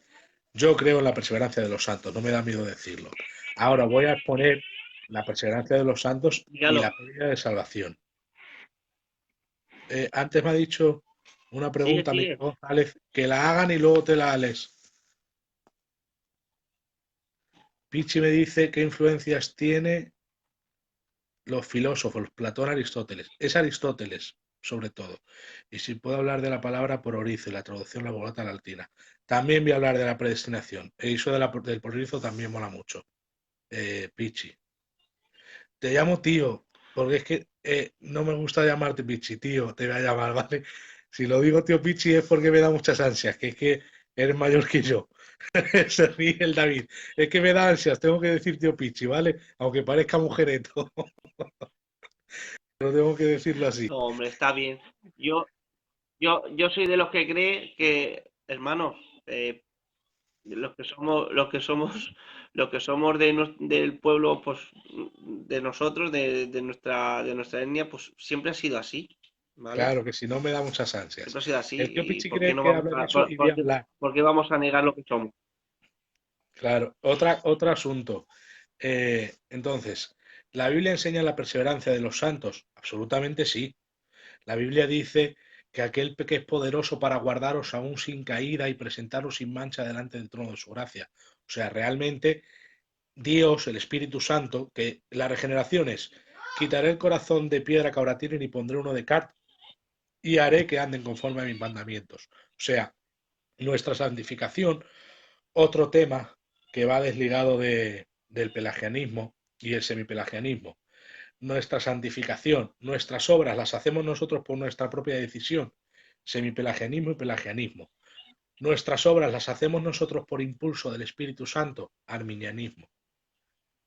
Yo creo en la perseverancia de los santos, no me da miedo decirlo. Ahora voy a exponer la perseverancia de los santos y Dígalo. la pérdida de salvación. Antes me ha dicho una Sigue, pregunta, Miguel sigue. González, que la hagan y luego te la lees. Pichi me dice qué influencias tiene los filósofos, Platón, Aristóteles. Es Aristóteles, sobre todo. Y si puedo hablar de la palabra pororizo y la traducción la Vulgata latina. También voy a hablar de la predestinación. E eso del pororizo también mola mucho. Pichi. Te llamo tío, porque es que no me gusta llamarte Pichi, tío, te voy a llamar, ¿vale? Si lo digo tío Pichi es porque me da muchas ansias, que es que eres mayor que yo. Se ríe el David. Es que me da ansias, tengo que decir tío Pichi, ¿vale? Aunque parezca mujereto, pero tengo que decirlo así. No, hombre, está bien. Yo, yo soy de los que cree que, hermano, los que somos del pueblo, pues, de nosotros, de nuestra etnia, pues siempre ha sido así, ¿vale? Claro que si no me da muchas ansias. Siempre ha sido así. El tío ¿Y Pichi por qué cree no que vamos hablo de a, eso y voy a hablar. por qué vamos a negar lo que somos? Claro, otro asunto. Entonces, ¿la Biblia enseña la perseverancia de los santos? Absolutamente sí. La Biblia dice que aquel que es poderoso para guardaros aún sin caída y presentaros sin mancha delante del trono de su gracia. O sea, realmente Dios, el Espíritu Santo, que la regeneración es, quitaré el corazón de piedra que ahora tienen y pondré uno de carne y haré que anden conforme a mis mandamientos. O sea, nuestra santificación, otro tema que va desligado del pelagianismo y el semipelagianismo. Nuestra santificación, nuestras obras las hacemos nosotros por nuestra propia decisión, semipelagianismo y pelagianismo. Nuestras obras las hacemos nosotros por impulso del Espíritu Santo, arminianismo.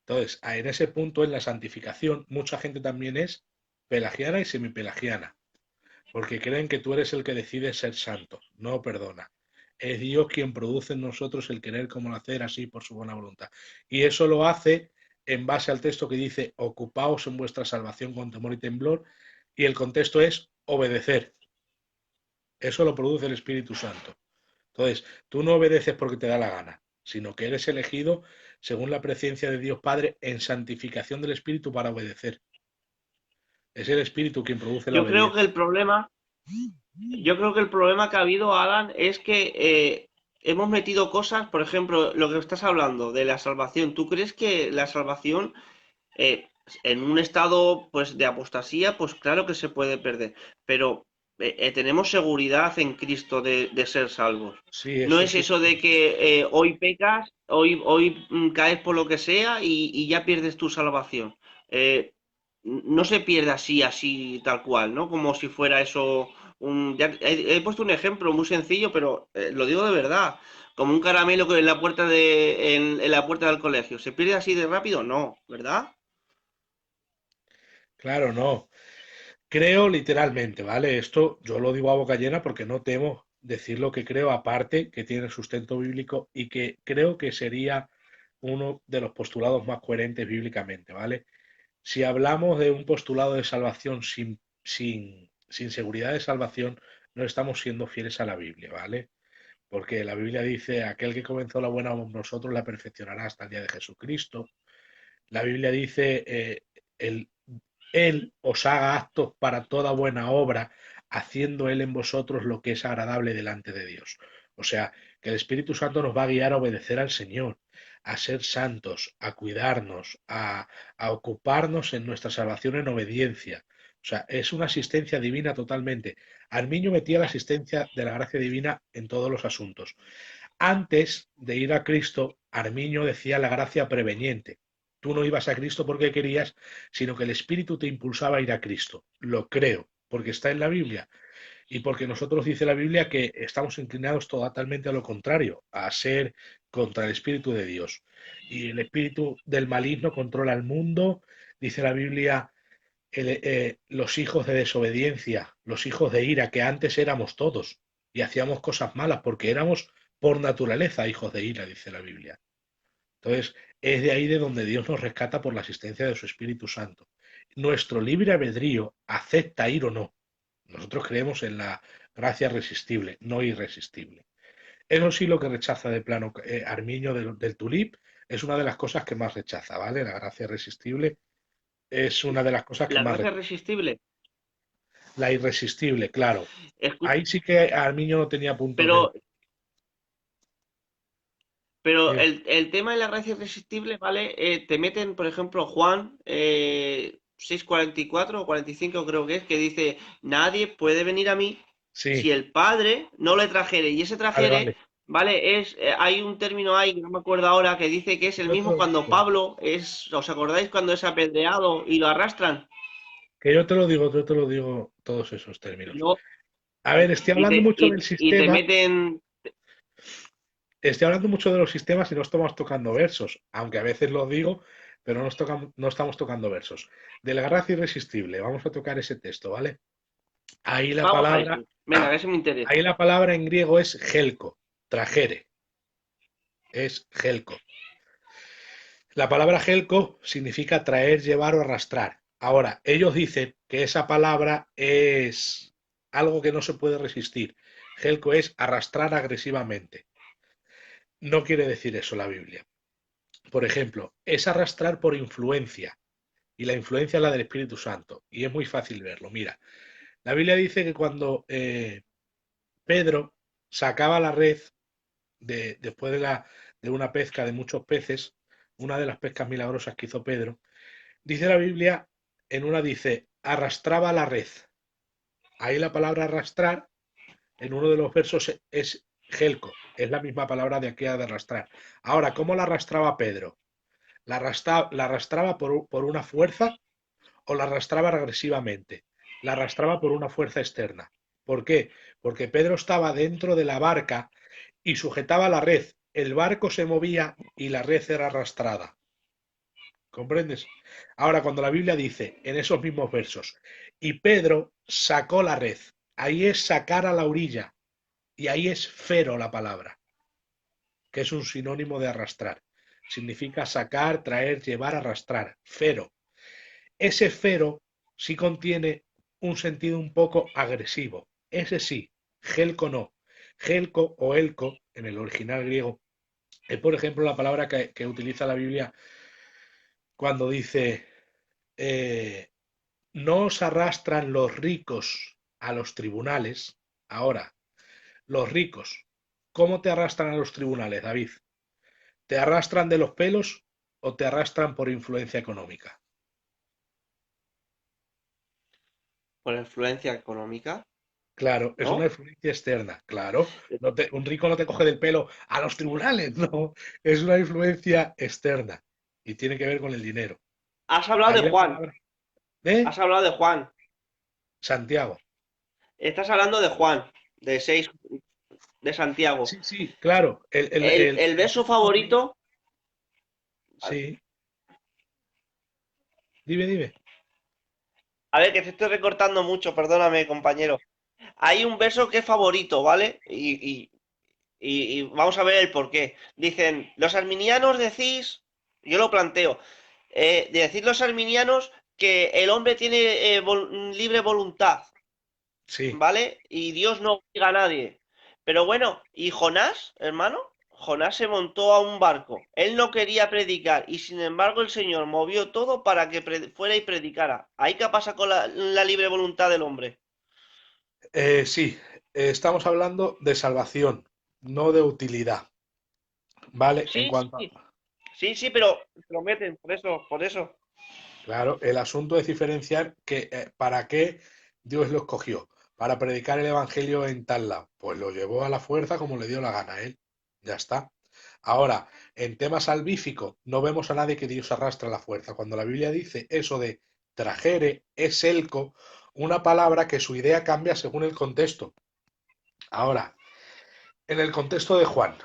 Entonces, en ese punto, en la santificación, mucha gente también es pelagiana y semipelagiana, porque creen que tú eres el que decide ser santo, no perdona. Es Dios quien produce en nosotros el querer como el hacer así por su buena voluntad. Y eso lo hace en base al texto que dice, ocupaos en vuestra salvación con temor y temblor, y el contexto es obedecer. Eso lo produce el Espíritu Santo. Entonces, tú no obedeces porque te da la gana, sino que eres elegido según la presencia de Dios Padre en santificación del Espíritu para obedecer. Es el Espíritu quien produce la Yo creo que obediencia. el problema Yo creo que el problema que ha habido, Alan, es que hemos metido cosas, por ejemplo, lo que estás hablando de la salvación. ¿Tú crees que la salvación eh, en un estado pues de apostasía, pues claro que se puede perder, pero tenemos seguridad en Cristo de ser salvos? Sí, No eso es sí. eso de que hoy pecas, hoy caes por lo que sea y ya pierdes tu salvación. Eh, no se pierde así, así, tal cual, ¿no? Como si fuera eso he puesto un ejemplo muy sencillo, pero lo digo de verdad. Como un caramelo que en la puerta en la puerta del colegio. ¿Se pierde así de rápido? No, ¿verdad? Claro, no. Creo literalmente, ¿vale? Esto yo lo digo a boca llena porque no temo decir lo que creo, aparte que tiene sustento bíblico y que creo que sería uno de los postulados más coherentes bíblicamente, ¿vale? Si hablamos de un postulado de salvación sin seguridad de salvación, no estamos siendo fieles a la Biblia, ¿vale? Porque la Biblia dice, aquel que comenzó la buena obra en nosotros la perfeccionará hasta el día de Jesucristo. La Biblia dice, el, Él os haga aptos para toda buena obra, haciendo Él en vosotros lo que es agradable delante de Dios. O sea, que el Espíritu Santo nos va a guiar a obedecer al Señor, a ser santos, a cuidarnos, a ocuparnos en nuestra salvación en obediencia. O sea, es una asistencia divina totalmente. Armiño metía la asistencia de la gracia divina en todos los asuntos. Antes de ir a Cristo, Armiño decía la gracia preveniente. Tú no ibas a Cristo porque querías, sino que el Espíritu te impulsaba a ir a Cristo. Lo creo, porque está en la Biblia y porque nosotros dice la Biblia que estamos inclinados totalmente a lo contrario, a ser contra el Espíritu de Dios. Y el Espíritu del maligno controla el mundo, dice la Biblia, los hijos de desobediencia, los hijos de ira, que antes éramos todos y hacíamos cosas malas porque éramos por naturaleza hijos de ira, dice la Biblia. Entonces, es de ahí de donde Dios nos rescata por la asistencia de su Espíritu Santo. Nuestro libre albedrío acepta ir o no. Nosotros creemos en la gracia resistible, no irresistible. Eso sí lo que rechaza de plano Armiño del Tulip es una de las cosas que más rechaza, ¿vale? La gracia irresistible es una de las cosas que La más gracia rechaza. irresistible. La irresistible, claro. Escucha, Ahí sí que Armiño no tenía puntos de... pero, pero Dime. el tema de la gracia irresistible, ¿vale? Te meten, por ejemplo, Juan 6:44 o 45 creo que es, que dice, nadie puede venir a mí Sí, si el Padre no le trajere. Y ese vale, trajere, vale. ¿vale? Hay un término ahí, que no me acuerdo ahora, que dice que es el Yo te mismo lo cuando digo. Pablo es, ¿os acordáis cuando es apedreado y lo arrastran? Que yo te lo digo todos esos términos. No, A ver, estoy y hablando te, mucho del y, y te sistema, meten. estoy hablando mucho de los sistemas y no estamos tocando versos, aunque a veces lo digo, pero no estamos tocando versos. De la gracia irresistible, vamos a tocar ese texto, ¿vale? Ahí la Vamos a palabra, eso. Venga, a ver si me interesa. ahí la palabra en griego es gelco, trajere, es gelco. La palabra gelco significa traer, llevar o arrastrar. Ahora, ellos dicen que esa palabra es algo que no se puede resistir. Gelco es arrastrar agresivamente. No quiere decir eso la Biblia. Por ejemplo, es arrastrar por influencia. Y la influencia es la del Espíritu Santo. Y es muy fácil verlo. Mira, la Biblia dice que cuando Pedro sacaba la red después de una pesca de muchos peces, una de las pescas milagrosas que hizo Pedro, dice la Biblia, en una dice, arrastraba la red. Ahí la palabra arrastrar, en uno de los versos es gelco, es la misma palabra de aquí de arrastrar. Ahora, ¿cómo la arrastraba Pedro? ¿La arrastraba por una fuerza o la arrastraba agresivamente? La arrastraba por una fuerza externa. ¿Por qué? Porque Pedro estaba dentro de la barca y sujetaba la red. El barco se movía y la red era arrastrada. ¿Comprendes? Ahora, cuando la Biblia dice en esos mismos versos, y Pedro sacó la red, ahí es sacar a la orilla, y ahí es fero la palabra, que es un sinónimo de arrastrar. Significa sacar, traer, llevar, arrastrar. Fero. Ese fero sí contiene un sentido un poco agresivo. Ese sí, gelco no. Gelco o elco, en el original griego, es por ejemplo la palabra que utiliza la Biblia cuando dice eh, no os arrastran los ricos a los tribunales. Ahora, los ricos, ¿cómo te arrastran a los tribunales, David? ¿Te arrastran de los pelos o te arrastran por influencia económica? Por influencia económica, Claro, es una ¿no? influencia externa, claro. Un rico no te coge del pelo a los tribunales, no. Es una influencia externa y tiene que ver con el dinero. Has hablado Ahí de la Juan. palabra de Has hablado de Juan. Santiago. Estás hablando de Juan, de 6 de Santiago. Sí, sí, claro. El verso favorito. Sí, dime, dime. A ver, que te estoy recortando mucho, perdóname, compañero. Hay un verso que es favorito, ¿vale? Y vamos a ver el por qué. Dicen, los arminianos decís, yo lo planteo, decir los arminianos que el hombre tiene libre voluntad, Sí, ¿vale? Y Dios no obliga a nadie. Pero bueno, ¿y Jonás, hermano? Jonás se montó a un barco. Él no quería predicar y sin embargo el Señor movió todo para que fuera y predicara. ¿Ahí qué pasa con la libre voluntad del hombre? sí, estamos hablando de salvación, no de utilidad, ¿vale? En Sí, cuanto a, sí, sí, sí, pero lo meten, por eso, por eso. claro, el asunto es diferenciar que, para qué Dios lo escogió. Para predicar el evangelio en tal lado. Pues lo llevó a la fuerza como le dio la gana a él. Ya está. Ahora, en tema salvífico, no vemos a nadie que Dios arrastra a la fuerza. Cuando la Biblia dice eso de trajere, es elco, una palabra que su idea cambia según el contexto. Ahora, en el contexto de Juan,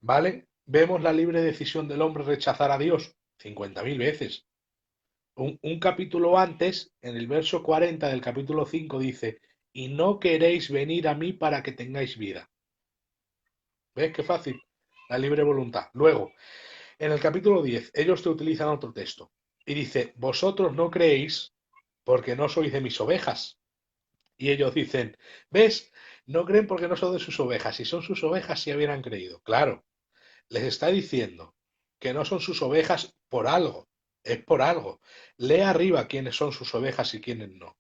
¿vale? Vemos la libre decisión del hombre rechazar a Dios 50.000 veces. Un capítulo antes, en el verso 40 del capítulo 5 dice, y no queréis venir a mí para que tengáis vida. ¿Ves qué fácil? La libre voluntad. Luego, en el capítulo 10 ellos te utilizan otro texto y dice, vosotros no creéis porque no sois de mis ovejas. Y ellos dicen, ¿ves? No creen porque no son de sus ovejas. Si son sus ovejas, si hubieran creído. Claro, les está diciendo que no son sus ovejas por algo. Es por algo. Lee arriba quiénes son sus ovejas y quiénes no.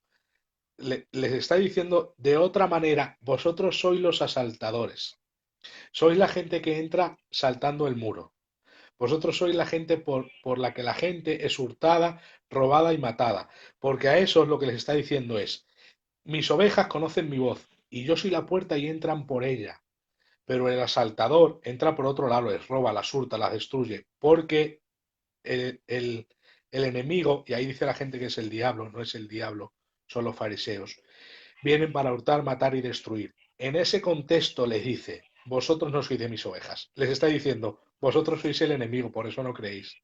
Les está diciendo de otra manera, vosotros sois los asaltadores, sois la gente que entra saltando el muro, vosotros sois la gente por la que la gente es hurtada, robada y matada, porque a eso lo que les está diciendo es, mis ovejas conocen mi voz y yo soy la puerta y entran por ella, pero el asaltador entra por otro lado, les roba, las hurta, las destruye, porque el, el, el enemigo, y ahí dice la gente que es el diablo, no es el diablo, son los fariseos, vienen para hurtar, matar y destruir. En ese contexto les dice, vosotros no sois de mis ovejas. Les está diciendo, vosotros sois el enemigo, por eso no creéis.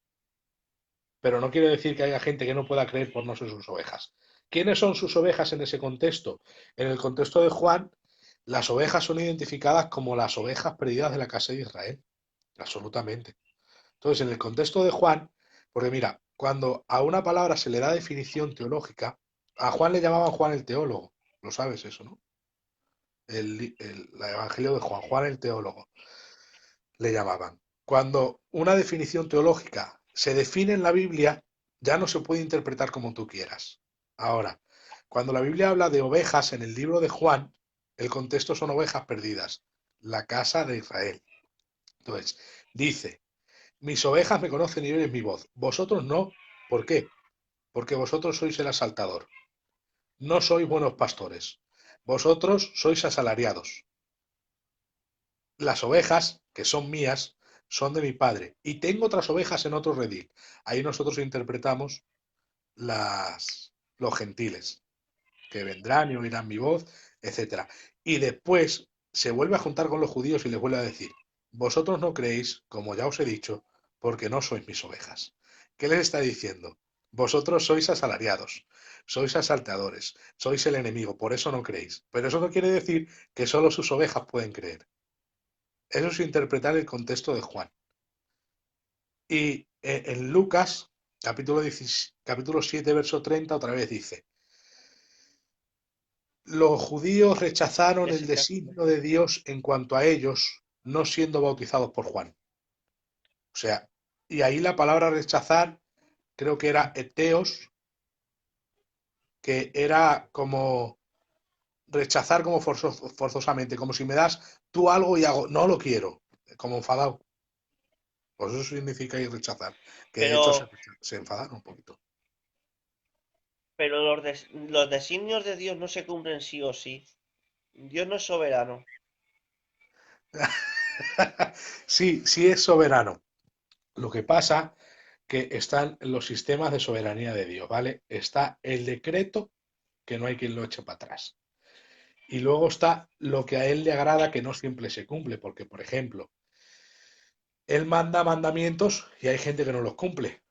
Pero no quiere decir que haya gente que no pueda creer por no ser sus ovejas. ¿Quiénes son sus ovejas en ese contexto? En el contexto de Juan, las ovejas son identificadas como las ovejas perdidas de la casa de Israel. Absolutamente. Entonces, en el contexto de Juan, porque mira, cuando a una palabra se le da definición teológica, a Juan le llamaban Juan el teólogo. Lo sabes eso, ¿no? La Evangelio de Juan, Juan el teólogo, le llamaban. Cuando una definición teológica se define en la Biblia, ya no se puede interpretar como tú quieras. Ahora, cuando la Biblia habla de ovejas en el libro de Juan, el contexto son ovejas perdidas, la casa de Israel. Entonces, dice, mis ovejas me conocen y oyen mi voz, vosotros no. ¿Por qué? Porque vosotros sois el asaltador, no sois buenos pastores, vosotros sois asalariados. Las ovejas, que son mías, son de mi padre. Y tengo otras ovejas en otro redil. Ahí nosotros interpretamos los gentiles, que vendrán y oirán mi voz, etcétera. Y después se vuelve a juntar con los judíos y les vuelve a decir, vosotros no creéis, como ya os he dicho, porque no sois mis ovejas. ¿Qué les está diciendo? Vosotros sois asalariados, sois asalteadores, sois el enemigo, por eso no creéis. Pero eso no quiere decir que solo sus ovejas pueden creer. Eso es interpretar el contexto de Juan. Y en Lucas, capítulo 7, verso 30, otra vez dice, los judíos rechazaron el Ese capítulo. designio de Dios en cuanto a ellos, no siendo bautizados por Juan. O sea, y ahí la palabra rechazar creo que era eteos, que era como rechazar como forzosamente, como si me das tú algo y hago, no lo quiero, como enfadado. Pues eso significa ir rechazar, que de hecho Pero, se enfadaron un poquito. pero los designios de Dios no se cumplen sí o sí. Dios no es soberano. Sí, sí es soberano. Lo que pasa que están los sistemas de soberanía de Dios, ¿vale? Está el decreto, que no hay quien lo eche para atrás. Y luego está lo que a él le agrada, que no siempre se cumple, porque, por ejemplo, él manda mandamientos y hay gente que no los cumple.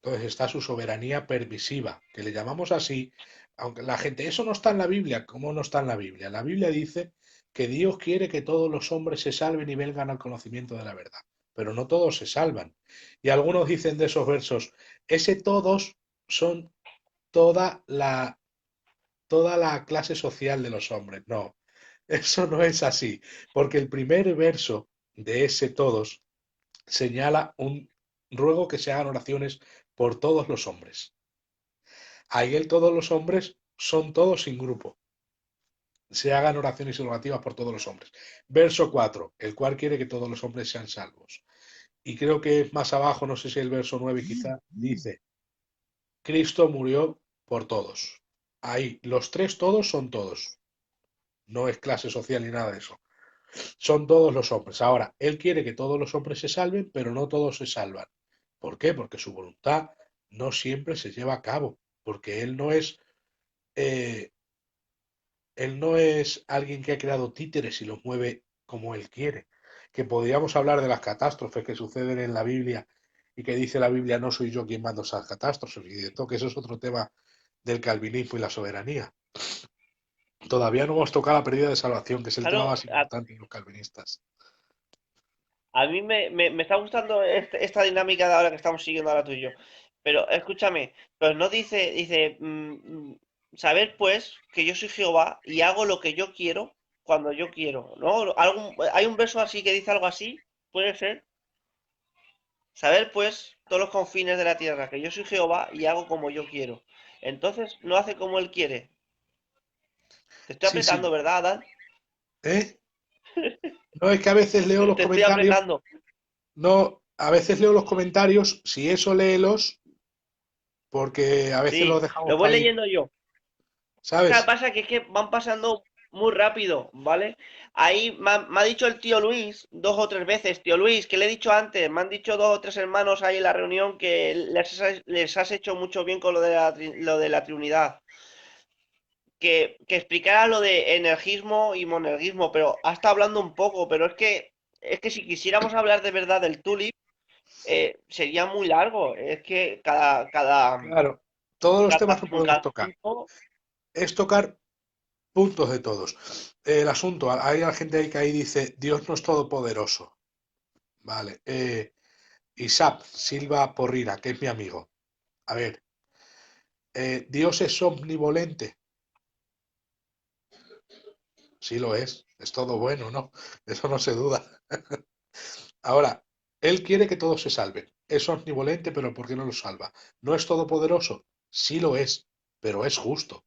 Entonces está su soberanía permisiva, que le llamamos así, aunque la gente, eso no está en la Biblia. ¿Cómo no está en la Biblia? La Biblia dice que Dios quiere que todos los hombres se salven y vengan al conocimiento de la verdad, pero no todos se salvan. Y algunos dicen de esos versos, ese todos son toda la, toda la clase social de los hombres. No, eso no es así, porque el primer verso de ese todos señala un ruego que se hagan oraciones por todos los hombres. Ahí el todos los hombres son todos sin grupo. Se hagan oraciones orativas por todos los hombres. Verso 4, el cual quiere que todos los hombres sean salvos. Y creo que más abajo, no sé si el verso 9 quizá, dice, Cristo murió por todos. Ahí, los tres todos son todos. No es clase social ni nada de eso. Son todos los hombres. Ahora, Él quiere que todos los hombres se salven, pero no todos se salvan. ¿Por qué? Porque su voluntad no siempre se lleva a cabo, porque eh, Él no es alguien que ha creado títeres y los mueve como Él quiere. Que podríamos hablar de las catástrofes que suceden en la Biblia y que dice la Biblia, no soy yo quien manda esas catástrofes, y de esto que eso es otro tema del calvinismo y la soberanía. Todavía no hemos tocado la pérdida de salvación, que es el tema Claro, más importante de los calvinistas. a mí me está gustando esta dinámica de ahora que estamos siguiendo ahora tú y yo. Pero escúchame, pero no dice, saber pues que yo soy Jehová y hago lo que yo quiero cuando yo quiero, ¿no? Hay un verso así que dice algo así, puede ser. Saber pues todos los confines de la tierra que yo soy Jehová y hago como yo quiero. Entonces no hace como él quiere. Te estoy Sí, apretando, sí. ¿verdad, Adán? ¿Eh? No, es que a veces leo los Te estoy comentarios. apretando. No, a veces leo los comentarios. Si eso léelos, porque a veces los Sí, dejamos lo voy para ir, leyendo yo. ¿Qué ¿sabes? pasa? Que es que van pasando muy rápido, ¿vale? Ahí me ha dicho el tío Luis dos o tres veces, tío Luis, que le he dicho antes, me han dicho dos o tres hermanos ahí en la reunión que les has hecho mucho bien con lo de la Trinidad. Que explicara lo de energismo y monergismo, pero ha estado hablando un poco, pero es que si quisiéramos hablar de verdad del tulip, sería muy largo. Es que Claro, todos los temas no podemos cada tocar. punto. Es tocar puntos de todos. El asunto, hay gente ahí que ahí dice, Dios no es todopoderoso. Vale. Isaac Silva Porrira, que es mi amigo. A ver, Dios es omnivolente. Sí lo es todo bueno, ¿no? Eso no se duda. Ahora, Él quiere que todos se salven. Es omnivolente, pero ¿por qué no los salva? ¿No es todopoderoso? Sí lo es, pero es justo.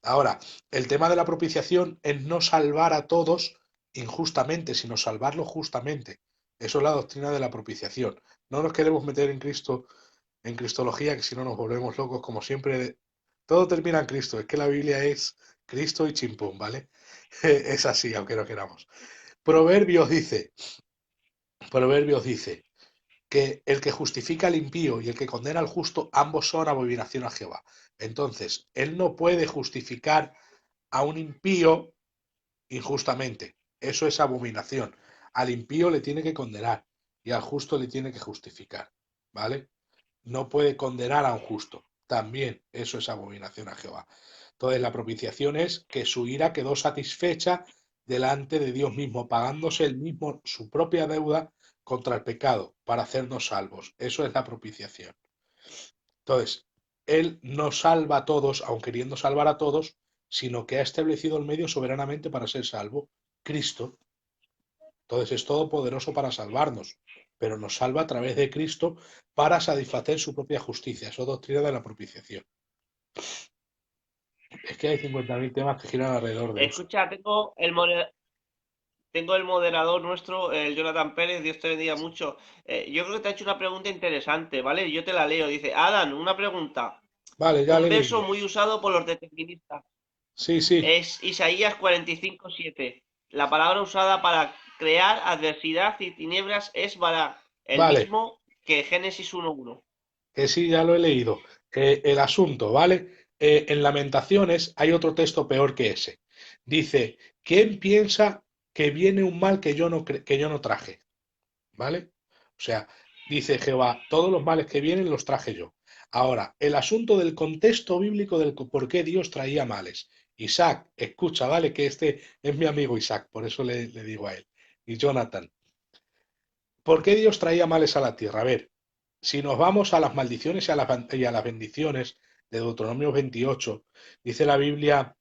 Ahora, el tema de la propiciación es no salvar a todos injustamente, sino salvarlos justamente. Eso es la doctrina de la propiciación. No nos queremos meter en Cristo, en Cristología, que si no nos volvemos locos, como siempre. Todo termina en Cristo. Es que la Biblia es Cristo y chimpún, ¿vale? Es así, aunque no queramos. Proverbios dice, Proverbios dice que el que justifica al impío y el que condena al justo, ambos son abominación a Jehová. Entonces, él no puede justificar a un impío injustamente. Eso es abominación. Al impío le tiene que condenar y al justo le tiene que justificar. ¿Vale? No puede condenar a un justo. También eso es abominación a Jehová. Entonces la propiciación es que su ira quedó satisfecha delante de Dios mismo, pagándose él mismo su propia deuda contra el pecado para hacernos salvos. Eso es la propiciación. Entonces, Él no salva a todos, aun queriendo salvar a todos, sino que ha establecido el medio soberanamente para ser salvo, Cristo. Entonces es todopoderoso para salvarnos, pero nos salva a través de Cristo para satisfacer su propia justicia. Eso es doctrina de la propiciación. Es que hay 50.000 temas que giran alrededor de eso. Escucha, tengo el moderador nuestro, el Jonathan Pérez, Dios te bendiga mucho. Yo creo que te ha hecho una pregunta interesante, ¿vale? Yo te la leo. Dice, Adán, una pregunta. Vale, ya le Un he verso leído. muy usado por los deterministas. Sí, sí, Es Isaías 45:7. La palabra usada para crear adversidad y tinieblas es bara, el vale, mismo que Génesis 1:1. que sí, ya lo he leído. El asunto, ¿vale? En Lamentaciones hay otro texto peor que ese. Dice, ¿quién piensa que viene un mal que yo no traje? ¿Vale? O sea, dice Jehová, todos los males que vienen los traje yo. Ahora, el asunto del contexto bíblico del por qué Dios traía males. Isaac, escucha, ¿vale? Que este es mi amigo Isaac, por eso le digo a él. Y Jonathan, ¿por qué Dios traía males a la tierra? A ver, si nos vamos a las maldiciones y a las bendiciones de Deuteronomio 28, dice la Biblia,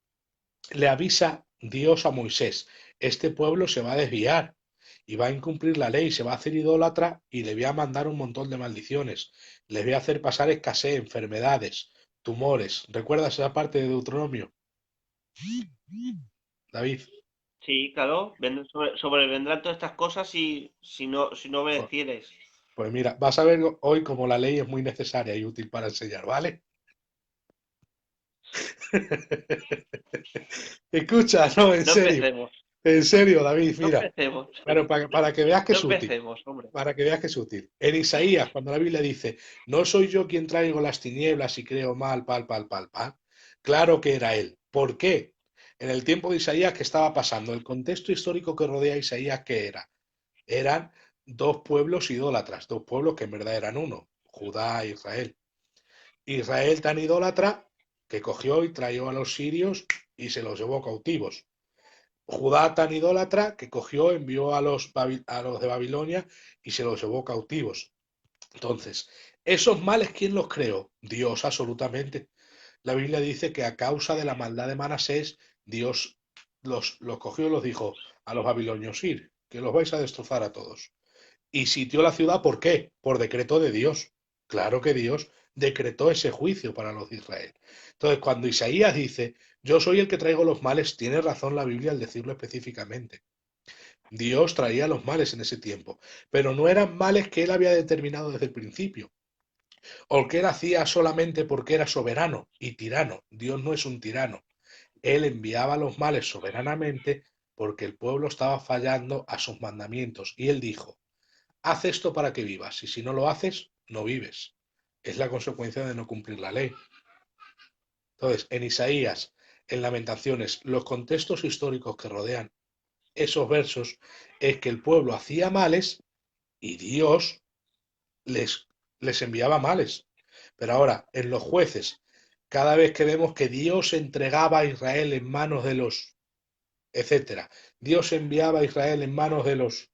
le avisa Dios a Moisés, este pueblo se va a desviar y va a incumplir la ley, se va a hacer idólatra y le voy a mandar un montón de maldiciones. Les voy a hacer pasar escasez, enfermedades, tumores. ¿Recuerdas esa parte de Deuteronomio, David? Sí, claro, sobrevendrán todas estas cosas si no Pues, obedecieres. pues mira, vas a ver hoy cómo la ley es muy necesaria y útil para enseñar, ¿vale? Escucha, no, No empecemos, en serio, David, no mira, empecemos, pero para que veas que no es útil. empecemos, hombre. Para que veas que es útil. En Isaías, cuando la Biblia dice, no soy yo quien traigo las tinieblas y creo mal, pal. Claro que era él. ¿Por qué? En el tiempo de Isaías, ¿qué estaba pasando? El contexto histórico que rodea a Isaías, ¿qué era? Eran dos pueblos idólatras, dos pueblos que en verdad eran uno, Judá e Israel. Israel tan idólatra que cogió y trajo a los sirios y se los llevó cautivos. Judá tan idólatra que cogió, envió a los de Babilonia y se los llevó cautivos. Entonces, esos males, ¿quién los creó? Dios, absolutamente. La Biblia dice que a causa de la maldad de Manasés, Dios los cogió y los dijo a los babilonios, ir, que los vais a destrozar a todos. Y sitió la ciudad, ¿por qué? Por decreto de Dios. Claro que Dios decretó ese juicio para los de Israel. Entonces, cuando Isaías dice, yo soy el que traigo los males, tiene razón la Biblia al decirlo específicamente. Dios traía los males en ese tiempo, pero no eran males que él había determinado desde el principio, o que él hacía solamente porque era soberano y tirano. Dios no es un tirano. Él enviaba los males soberanamente porque el pueblo estaba fallando a sus mandamientos. Y él dijo, haz esto para que vivas, y si no lo haces, no vives. Es la consecuencia de no cumplir la ley. Entonces, en Isaías, en Lamentaciones, los contextos históricos que rodean esos versos es que el pueblo hacía males y Dios les, les enviaba males. Pero ahora, en los jueces, cada vez que vemos que Dios entregaba a Israel en manos de los, etcétera, Dios enviaba a Israel en manos de los,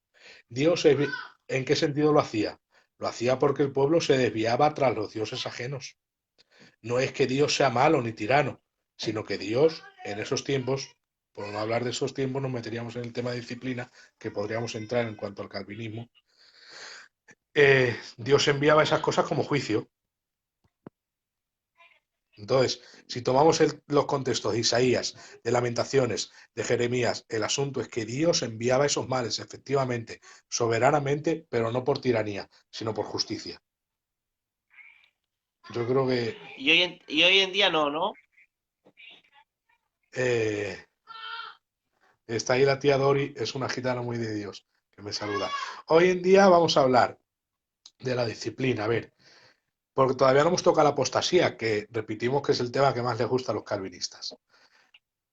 Dios, ¿en qué sentido lo hacía? Lo hacía porque el pueblo se desviaba tras los dioses ajenos. No es que Dios sea malo ni tirano, sino que Dios, en esos tiempos, por no hablar de esos tiempos, nos meteríamos en el tema de disciplina, que podríamos entrar en cuanto al calvinismo. Dios enviaba esas cosas como juicio. Entonces, si tomamos los contextos de Isaías, de Lamentaciones, de Jeremías, el asunto es que Dios enviaba esos males, efectivamente, soberanamente, pero no por tiranía, sino por justicia. Yo creo que Y hoy en día no, ¿no? eh, está ahí la tía Dori, es una gitana muy de Dios, que me saluda. Hoy en día vamos a hablar de la disciplina, a ver, porque todavía no hemos tocado la apostasía, que repetimos que es el tema que más les gusta a los calvinistas.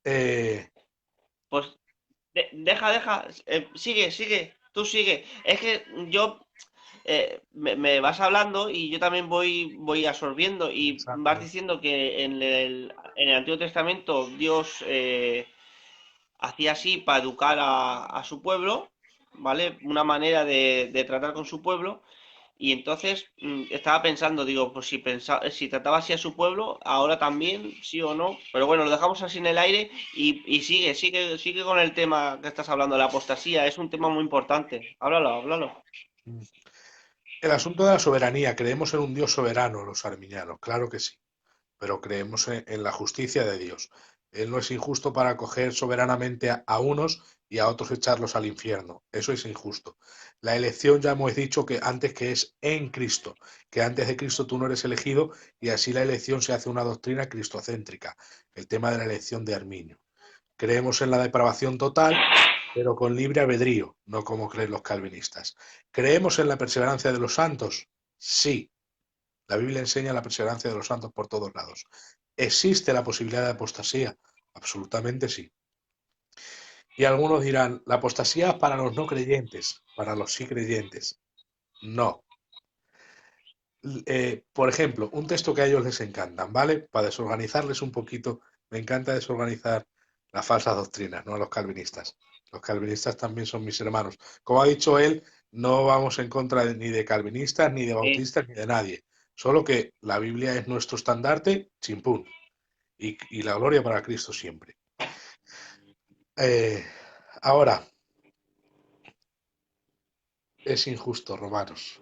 Eh, Pues deja, sigue, tú sigue. Es que yo me vas hablando y yo también voy absorbiendo y vas exacto. diciendo que en el Antiguo Testamento Dios hacía así para educar a su pueblo, ¿vale? Una manera de tratar con su pueblo. Y entonces estaba pensando, digo, pues si trataba así a su pueblo, ahora también, sí o no. Pero bueno, lo dejamos así en el aire y sigue con el tema que estás hablando, la apostasía. Es un tema muy importante. Háblalo. El asunto de la soberanía, creemos en un Dios soberano, los arminianos, claro que sí, pero creemos en la justicia de Dios. Él no es injusto para coger soberanamente a unos y a otros echarlos al infierno. Eso es injusto. La elección ya hemos dicho que antes que es en Cristo, que antes de Cristo tú no eres elegido y así la elección se hace una doctrina cristocéntrica, el tema de la elección de Arminio. Creemos en la depravación total, pero con libre albedrío, no como creen los calvinistas. ¿Creemos en la perseverancia de los santos? Sí. La Biblia enseña la perseverancia de los santos por todos lados. ¿Existe la posibilidad de apostasía? Absolutamente sí. Y algunos dirán, la apostasía es para los no creyentes, para los sí creyentes. No. Por ejemplo, un texto que a ellos les encantan, ¿vale? Para desorganizarles un poquito Me encanta desorganizar las falsas doctrinas, no a los calvinistas. Los calvinistas también son mis hermanos. Como ha dicho él, no vamos en contra ni de calvinistas, ni de Sí. bautistas, ni de nadie. Solo que la Biblia es nuestro estandarte, chimpún. Y la gloria para Cristo siempre. Eh, ahora, es injusto, Romanos.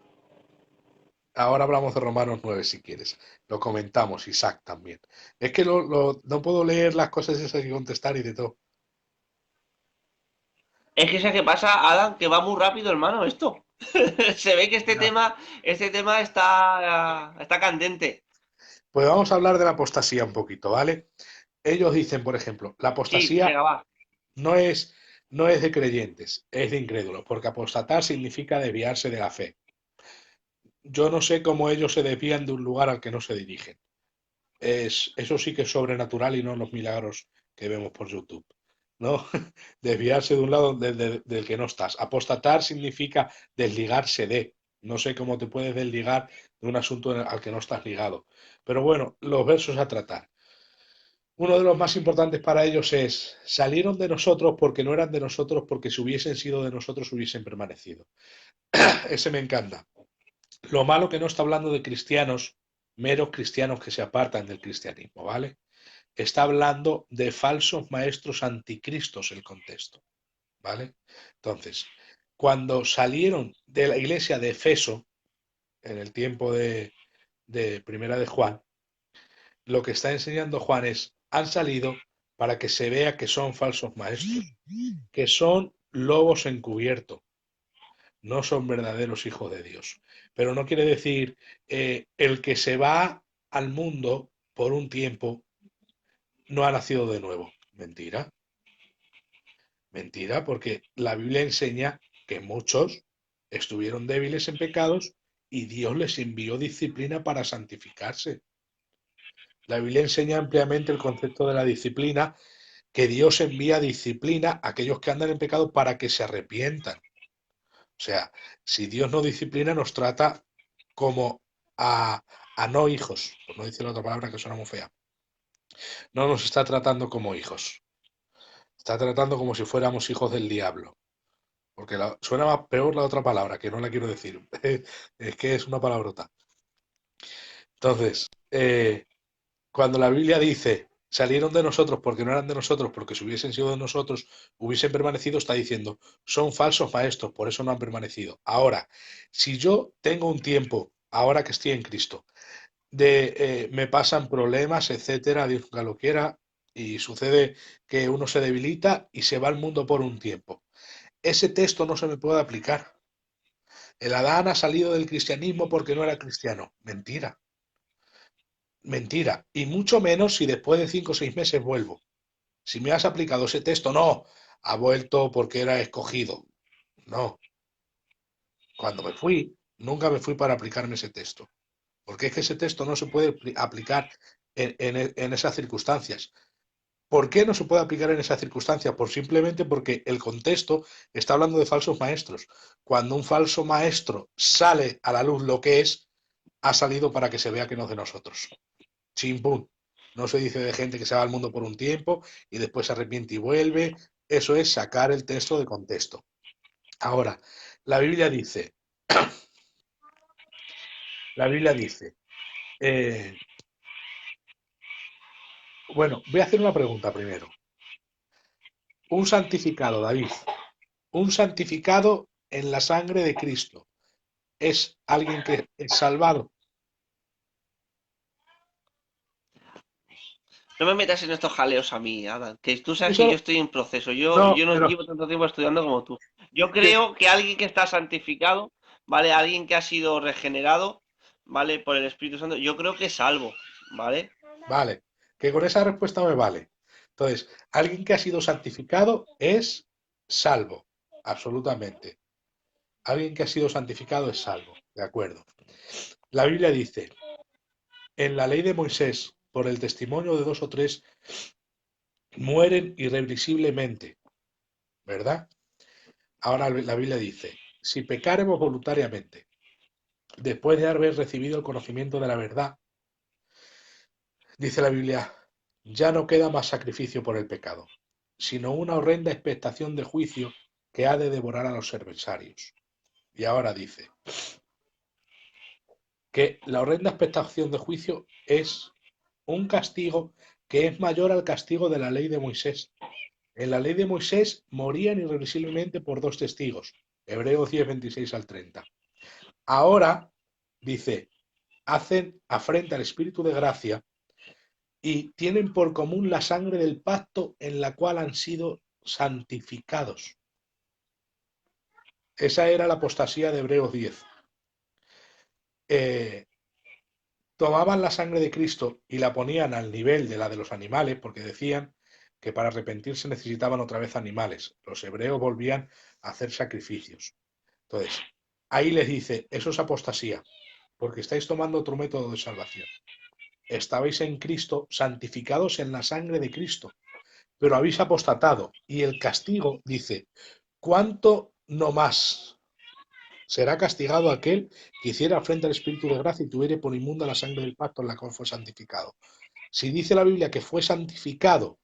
Ahora hablamos de Romanos 9 si quieres. Lo comentamos, Isaac también. Es que no puedo leer las cosas esas y contestar y de todo. Es que sé qué pasa, Adam, que va muy rápido, hermano, esto. Se ve que Ya. este tema está candente. Pues vamos a hablar de la apostasía un poquito, ¿vale? Ellos dicen, por ejemplo, la Sí, apostasía venga, va. no es, no es de creyentes, es de incrédulos, porque apostatar significa desviarse de la fe. Yo no sé cómo ellos se desvían de un lugar al que no se dirigen. Eso sí que es sobrenatural y no los milagros que vemos por YouTube. ¿No? Desviarse de un lado del que no estás. Apostatar significa desligarse de. No sé cómo te puedes desligar de un asunto al que no estás ligado. Pero bueno, los versos a tratar. Uno de los más importantes para ellos es, salieron de nosotros porque no eran de nosotros, porque si hubiesen sido de nosotros hubiesen permanecido. Ese me encanta. Lo malo que no está hablando de cristianos, meros cristianos que se apartan del cristianismo, ¿vale? Está hablando de falsos maestros anticristos el contexto, ¿vale? Entonces, cuando salieron de la iglesia de Efeso, en el tiempo de Primera de Juan, lo que está enseñando Juan es, han salido para que se vea que son falsos maestros, que son lobos encubiertos, no son verdaderos hijos de Dios. Pero no quiere decir el que se va al mundo por un tiempo no ha nacido de nuevo. Mentira, mentira, porque la Biblia enseña que muchos estuvieron débiles en pecados y Dios les envió disciplina para santificarse. La Biblia enseña ampliamente el concepto de la disciplina, que Dios envía disciplina a aquellos que andan en pecado para que se arrepientan. O sea, si Dios no disciplina, nos trata como a no hijos, por no decir la otra palabra que suena muy fea. No nos está tratando como hijos, está tratando como si fuéramos hijos del diablo. Porque suena más peor la otra palabra, que no la quiero decir. Es que es una palabrota. Entonces, cuando la Biblia dice, salieron de nosotros porque no eran de nosotros, porque si hubiesen sido de nosotros, hubiesen permanecido, está diciendo, son falsos maestros, por eso no han permanecido. Ahora, si yo tengo un tiempo, ahora que estoy en Cristo, me pasan problemas, etcétera, Dios nunca lo quiera, y sucede que uno se debilita y se va al mundo por un tiempo. Ese texto no se me puede aplicar. El Adán ha salido del cristianismo porque no era cristiano. Mentira, mentira. Y mucho menos si después de 5 o 6 meses vuelvo. Si me has aplicado ese texto, no, ha vuelto porque era escogido. No, cuando me fui, nunca me fui para aplicarme ese texto. Porque es que ese texto no se puede aplicar en esas circunstancias. ¿Por qué no se puede aplicar en esas circunstancias? Pues simplemente porque el contexto está hablando de falsos maestros. Cuando un falso maestro sale a la luz lo que es, ha salido para que se vea que no es de nosotros. Chimpún. No se dice de gente que se va al mundo por un tiempo y después se arrepiente y vuelve. Eso es sacar el texto de contexto. Ahora, la Biblia dice, la Biblia dice, eh, bueno, voy a hacer una pregunta primero. Un santificado, David, un santificado en la sangre de Cristo, ¿es alguien que es salvado? No me metas en estos jaleos a mí, Adam, que tú sabes que yo Eso estoy en proceso. Yo no, no pero llevo tanto tiempo estudiando como tú. Yo que, creo que alguien que está santificado, ¿vale? Alguien que ha sido regenerado, ¿vale? Por el Espíritu Santo, yo creo que es salvo, ¿vale? vale, que con esa respuesta me vale. Entonces, alguien que ha sido santificado es salvo, absolutamente. Alguien que ha sido santificado es salvo, de acuerdo. La Biblia dice, en la ley de Moisés, por el testimonio de dos o tres, mueren irrevisiblemente, ¿verdad? Ahora la Biblia dice, si pecaremos voluntariamente, después de haber recibido el conocimiento de la verdad, dice la Biblia, Ya no queda más sacrificio por el pecado, sino una horrenda expectación de juicio que ha de devorar a los adversarios. Y ahora dice que la horrenda expectación de juicio es un castigo que es mayor al castigo de la ley de Moisés. En la ley de Moisés morían irreversiblemente por dos testigos. Hebreos 10, 26 al 30. Ahora, dice, hacen afrenta al Espíritu de gracia y tienen por común la sangre del pacto en la cual han sido santificados. Esa era la apostasía de Hebreos 10. Eh, Tomaban la sangre de Cristo y la ponían al nivel de la de los animales, porque decían que para arrepentirse necesitaban otra vez animales. Los hebreos volvían a hacer sacrificios. Entonces, ahí les dice, eso es apostasía, porque estáis tomando otro método de salvación. Estabais en Cristo, santificados en la sangre de Cristo, pero habéis apostatado. Y el castigo dice, ¿cuánto no más será castigado aquel que hiciera frente al Espíritu de gracia y tuviere por inmunda la sangre del pacto en la cual fue santificado? Si dice la Biblia que fue santificado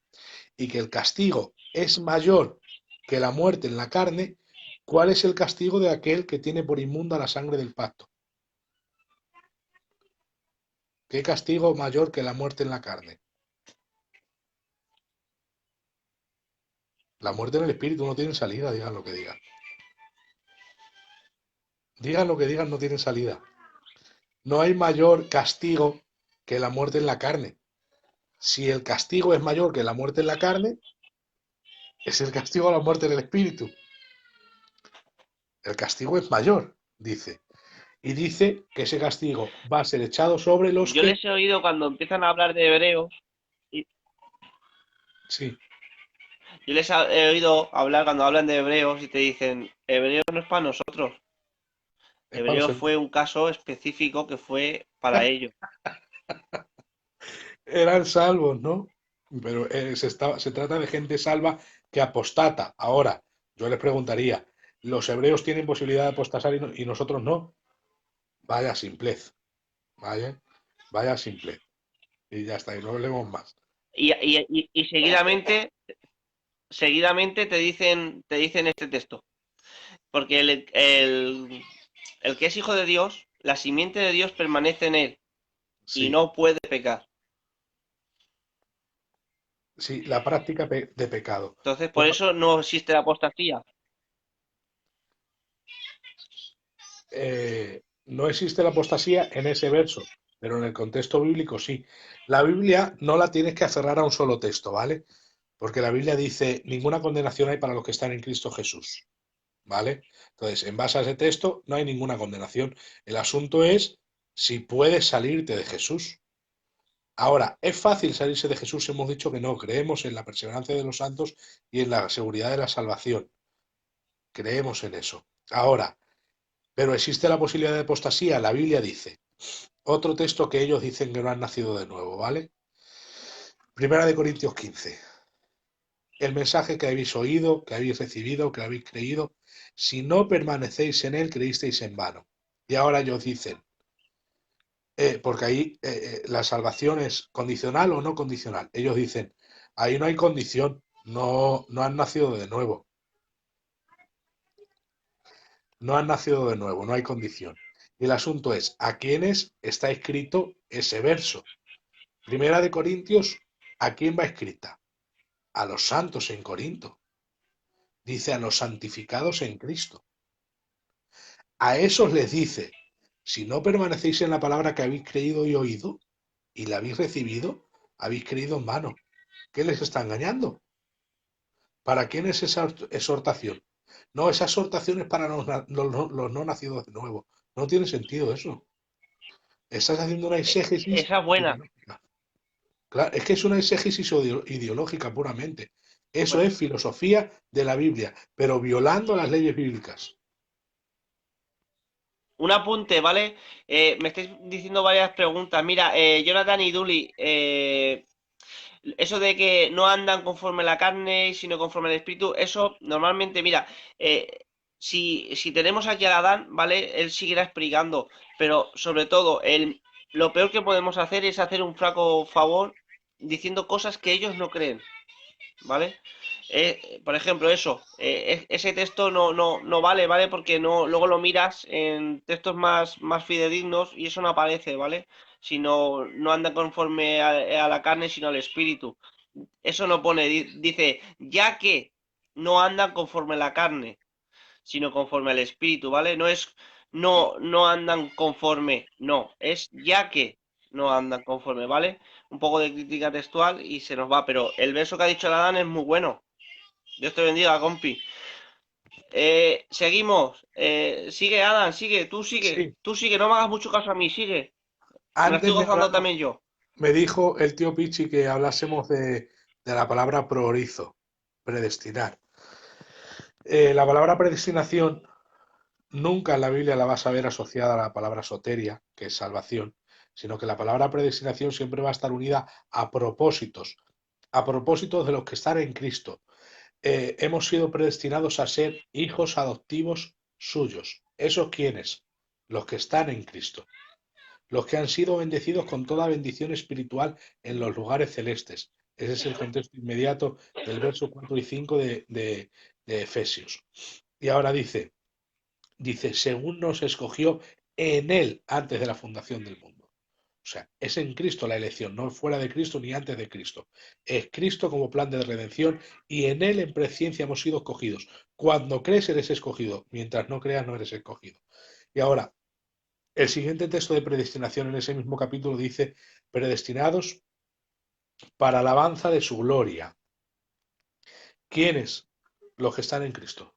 y que el castigo es mayor que la muerte en la carne, ¿cuál es el castigo de aquel que tiene por inmunda la sangre del pacto? ¿Qué castigo mayor que la muerte en la carne? La muerte en el espíritu no tiene salida, digan lo que digan. Digan lo que digan, no tienen salida. No hay mayor castigo que la muerte en la carne. Si el castigo es mayor que la muerte en la carne, es el castigo a la muerte en el espíritu. El castigo es mayor, dice. Y dice que ese castigo va a ser echado sobre los Yo que... les he oído cuando empiezan a hablar de hebreos, y Sí, yo les he oído hablar cuando hablan de hebreos y te dicen, hebreos no es para nosotros, es para los hebreos fue gentiles. un caso específico que fue para ellos. Eran salvos, ¿no? Pero se trata de gente salva que apostata. Ahora, yo les preguntaría, ¿los hebreos tienen posibilidad de apostasar y nosotros no? Vaya simplez, vaya, vaya simplez. Y ya está, y no hablemos más. Y seguidamente te dicen este texto. Porque el que es hijo de Dios, la simiente de Dios permanece en él y Sí, no puede pecar. sí, la práctica de pecado. Entonces, por Bueno, eso no existe la apostasía. no existe la apostasía en ese verso, pero en el contexto bíblico sí. La Biblia no la tienes que aferrar a un solo texto, ¿vale? Porque la Biblia dice, ninguna condenación hay para los que están en Cristo Jesús, ¿vale? Entonces, en base a ese texto, no hay ninguna condenación. El asunto es si puedes salirte de Jesús. Ahora, ¿es fácil salirse de Jesús? Hemos dicho que no, creemos en la perseverancia de los santos y en la seguridad de la salvación. Creemos en eso. Ahora, pero existe la posibilidad de apostasía. La Biblia dice, otro texto que ellos dicen que no han nacido de nuevo, ¿vale? Primera de Corintios 15. El mensaje que habéis oído, que habéis recibido, que habéis creído, si no permanecéis en él, creísteis en vano. Y ahora ellos dicen, porque ahí la salvación es condicional o no condicional. Ellos dicen, ahí no hay condición, no, no han nacido de nuevo, no han nacido de nuevo, no hay condición. Y el asunto es, ¿a quiénes está escrito ese verso? Primera de Corintios, ¿a quién va escrita? A los santos en Corinto. Dice a los santificados en Cristo. A esos les dice, si no permanecéis en la palabra que habéis creído y oído, y la habéis recibido, habéis creído en vano. ¿Qué les está engañando? ¿Para quién es esa exhortación? No, esa exhortación es para los no nacidos de nuevo. No tiene sentido eso. Estás haciendo una exégesis Esa es buena. ideológica. Claro, es que es una exégesis ideológica puramente. Eso Bueno, es filosofía de la Biblia, pero violando las leyes bíblicas. un apunte, ¿vale? Me estáis diciendo varias preguntas. Mira, Jonathan y Duli, eso de que no andan conforme la carne, sino conforme el espíritu, eso normalmente, mira, eh, si tenemos aquí a Adán, ¿vale? Él seguirá explicando, pero sobre todo, lo peor que podemos hacer es hacer un flaco favor diciendo cosas que ellos no creen, ¿vale? Por ejemplo, eso, ese texto no vale, ¿vale? Porque no, luego lo miras en textos más fidedignos y eso no aparece, ¿vale? Si no anda conforme a la carne, sino al espíritu. Eso no pone, dice, ya que no andan conforme a la carne, sino conforme al espíritu, ¿vale? No andan conforme, no, es ya que no andan conforme, ¿vale? Un poco de crítica textual y se nos va, pero el verso que ha dicho el Adán es muy bueno. Dios te bendiga, compi. Seguimos. Sigue, Adam, Sí, tú sigue, no me hagas mucho caso a mí, sigue. Que me la estoy antes de gozando hablar, también yo. me dijo el tío Pichi que hablásemos de la palabra proorizo, predestinar. La palabra predestinación nunca en la Biblia la vas a ver asociada a la palabra soteria, que es salvación, sino que la palabra predestinación siempre va a estar unida a propósitos de los que están en Cristo. Hemos sido predestinados a ser hijos adoptivos suyos. ¿Esos quiénes? Los que están en Cristo, los que han sido bendecidos con toda bendición espiritual en los lugares celestes. Ese es el contexto inmediato del verso 4 y 5 de Efesios. Y ahora dice, según nos escogió en Él antes de la fundación del mundo. O sea, es en Cristo la elección, no fuera de Cristo ni antes de Cristo. Es Cristo como plan de redención y en Él en presciencia hemos sido escogidos. Cuando crees eres escogido, mientras no creas no eres escogido. Y ahora, el siguiente texto de predestinación en ese mismo capítulo dice, predestinados para alabanza de su gloria. ¿Quiénes? Los que están en Cristo.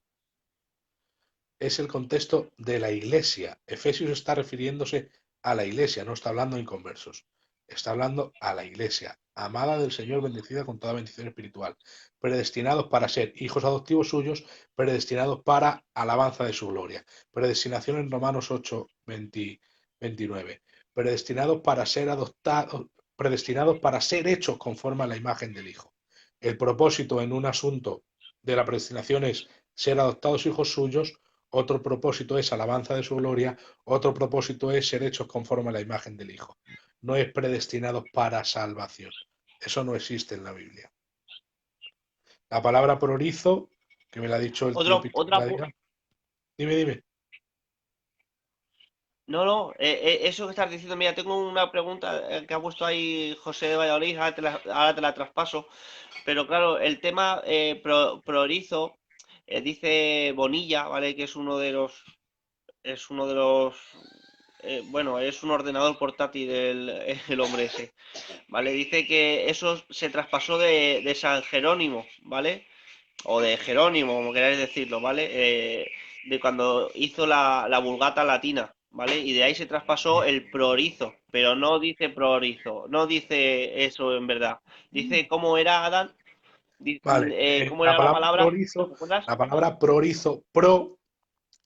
Es el contexto de la iglesia. Efesios está refiriéndose a la iglesia, no está hablando de inconversos. Está hablando a la iglesia, amada del Señor, bendecida con toda bendición espiritual, predestinados para ser hijos adoptivos suyos, predestinados para alabanza de su gloria. Predestinación en Romanos 8, 20, 29. Predestinados para ser adoptados, predestinados para ser hechos conforme a la imagen del Hijo. El propósito en un asunto de la predestinación es ser adoptados hijos suyos. Otro propósito es alabanza de su gloria, otro propósito es ser hechos conforme a la imagen del Hijo. No es predestinados para salvación. Eso no existe en la Biblia. La palabra prorizo, que me la ha dicho el tío Pichi que Otra, la diga. Dime. no, eso que estás diciendo, mira, tengo una pregunta que ha puesto ahí José de Valladolid, ahora te la traspaso, pero claro, el tema priorizo, dice Bonilla, ¿vale? Que es uno de los, bueno, es un ordenador portátil el hombre ese, ¿vale? Dice que eso se traspasó de San Jerónimo, ¿vale? O de Jerónimo, como queráis decirlo, ¿vale? De cuando hizo la Vulgata latina, ¿vale? Y de ahí se traspasó el prorizo, pero no dice prorizo, no dice eso en verdad. Dice cómo era Adán, Vale. cómo era la palabra, ¿te acuerdas? La palabra prorizo, pro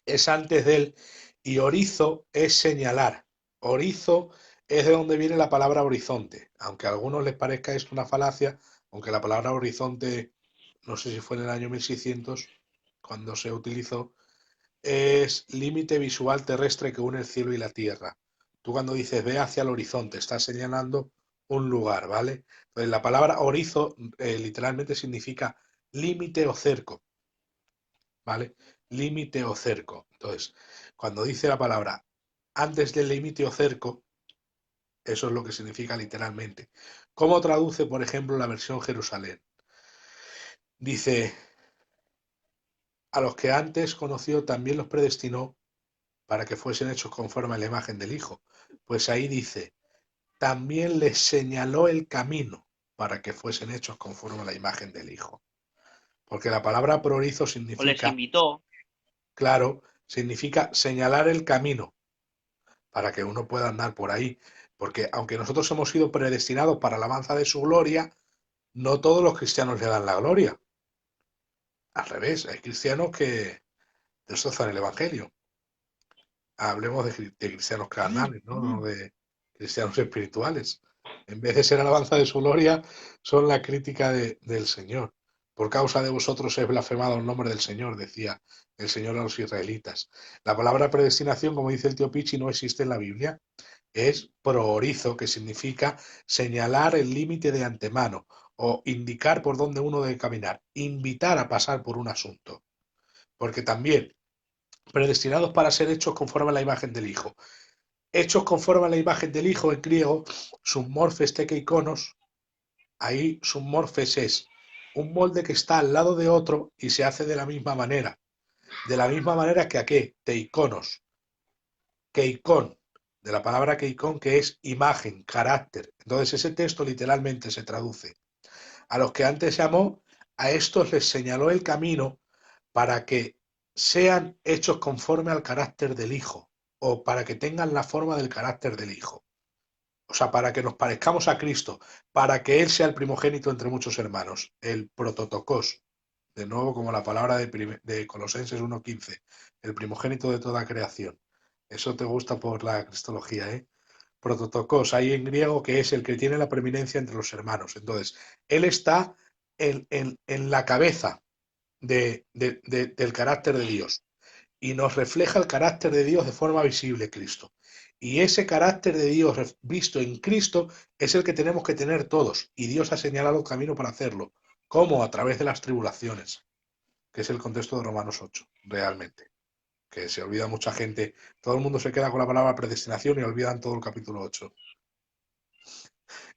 es antes del y orizo es señalar. Orizo es de donde viene la palabra horizonte. Aunque a algunos les parezca esto una falacia, aunque la palabra horizonte, no sé si fue en el año 1600, cuando se utilizó, es límite visual terrestre que une el cielo y la tierra. Tú cuando dices ve hacia el horizonte, estás señalando un lugar, ¿vale? Entonces la palabra horizo literalmente significa límite o cerco, ¿vale? Límite o cerco. Entonces, cuando dice la palabra antes del límite o cerco, eso es lo que significa literalmente. ¿Cómo traduce, por ejemplo, la versión Jerusalén? Dice, a los que antes conoció también los predestinó para que fuesen hechos conforme a la imagen del Hijo. Pues ahí dice, también les señaló el camino para que fuesen hechos conforme a la imagen del Hijo. Porque la palabra prorizo O les significa, invitó, claro, significa señalar el camino para que uno pueda andar por ahí. Porque aunque nosotros hemos sido predestinados para la alabanza de su gloria, no todos los cristianos le dan la gloria. Al revés, hay cristianos que destrozan el Evangelio. Hablemos de cristianos carnales, ¿no? No de cristianos espirituales. En vez de ser alabanza de su gloria, son la crítica del Señor. Por causa de vosotros es blasfemado el nombre del Señor, decía el Señor a los israelitas. La palabra predestinación, como dice el tío Pichi, no existe en la Biblia. es proorizo, que significa señalar el límite de antemano o indicar por dónde uno debe caminar, invitar a pasar por un asunto. Porque también, predestinados para ser hechos conforme a la imagen del Hijo. Hechos conforme a la imagen del Hijo en griego, submorfes tekeikonos, ahí submorfes es un molde que está al lado de otro y se hace de la misma manera. De la misma manera que a qué, teikonos, keikon, de la palabra keikon, que es imagen, carácter. Entonces ese texto literalmente se traduce. A los que antes llamó, a estos les señaló el camino para que sean hechos conforme al carácter del Hijo, o para que tengan la forma del carácter del Hijo. O sea, para que nos parezcamos a Cristo, para que Él sea el primogénito entre muchos hermanos, el prototokos, de nuevo como la palabra de Colosenses 1:15, el primogénito de toda creación. Eso te gusta por la cristología, ¿eh? Prototokos, ahí en griego, que es el que tiene la preeminencia entre los hermanos. Entonces, Él está en la cabeza del carácter de Dios y nos refleja el carácter de Dios de forma visible, Cristo. Y ese carácter de Dios visto en Cristo es el que tenemos que tener todos. Y Dios ha señalado el camino para hacerlo. ¿Cómo? A través de las tribulaciones, que es el contexto de Romanos 8, realmente. Que se olvida mucha gente. Todo el mundo se queda con la palabra predestinación y olvidan todo el capítulo 8.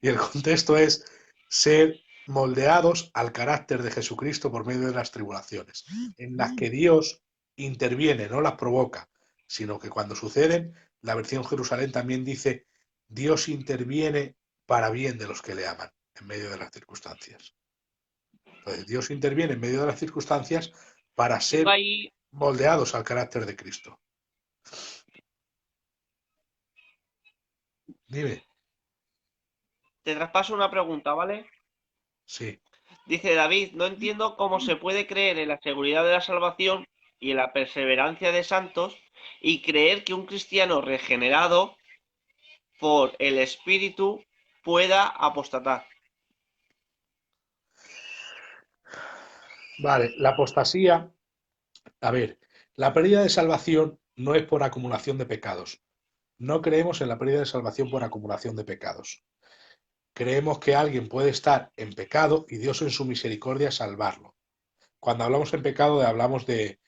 Y el contexto es ser moldeados al carácter de Jesucristo por medio de las tribulaciones, en las que Dios interviene, no las provoca, sino que cuando suceden, la versión Jerusalén también dice, Dios interviene para bien de los que le aman en medio de las circunstancias. Entonces, Dios interviene en medio de las circunstancias para Tengo ser ahí, moldeados al carácter de Cristo. Dime, te traspaso una pregunta, ¿vale? sí. Dice David, no entiendo cómo se puede creer en la seguridad de la salvación y en la perseverancia de santos y creer que un cristiano regenerado por el Espíritu pueda apostatar. Vale, la apostasía, a ver, la pérdida de salvación no es por acumulación de pecados. No creemos en la pérdida de salvación por acumulación de pecados. Creemos que alguien puede estar en pecado y Dios en su misericordia salvarlo. Cuando hablamos en pecado hablamos de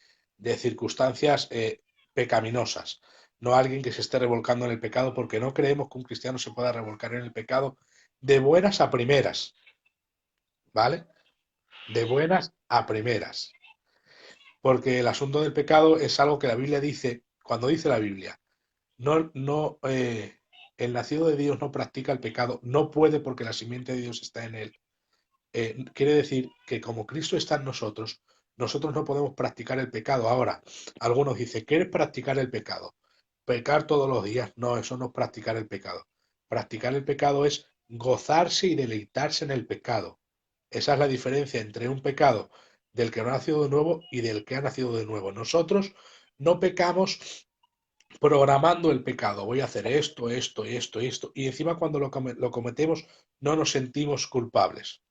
circunstancias pecaminosas, no alguien que se esté revolcando en el pecado, porque no creemos que un cristiano se pueda revolcar en el pecado de buenas a primeras, ¿vale? De buenas a primeras. Porque el asunto del pecado es algo que la Biblia dice, cuando dice la Biblia, el nacido de Dios no practica el pecado, no puede porque la simiente de Dios está en él. Quiere decir que como Cristo está en nosotros, nosotros no podemos practicar el pecado. Ahora, algunos dicen, ¿quieres practicar el pecado? Pecar todos los días. No, eso no es practicar el pecado. Practicar el pecado es gozarse y deleitarse en el pecado. Esa es la diferencia entre un pecado del que no ha nacido de nuevo y del que ha nacido de nuevo. Nosotros no pecamos programando el pecado. Voy a hacer esto, esto, esto, esto. Y encima cuando lo cometemos no nos sentimos culpables.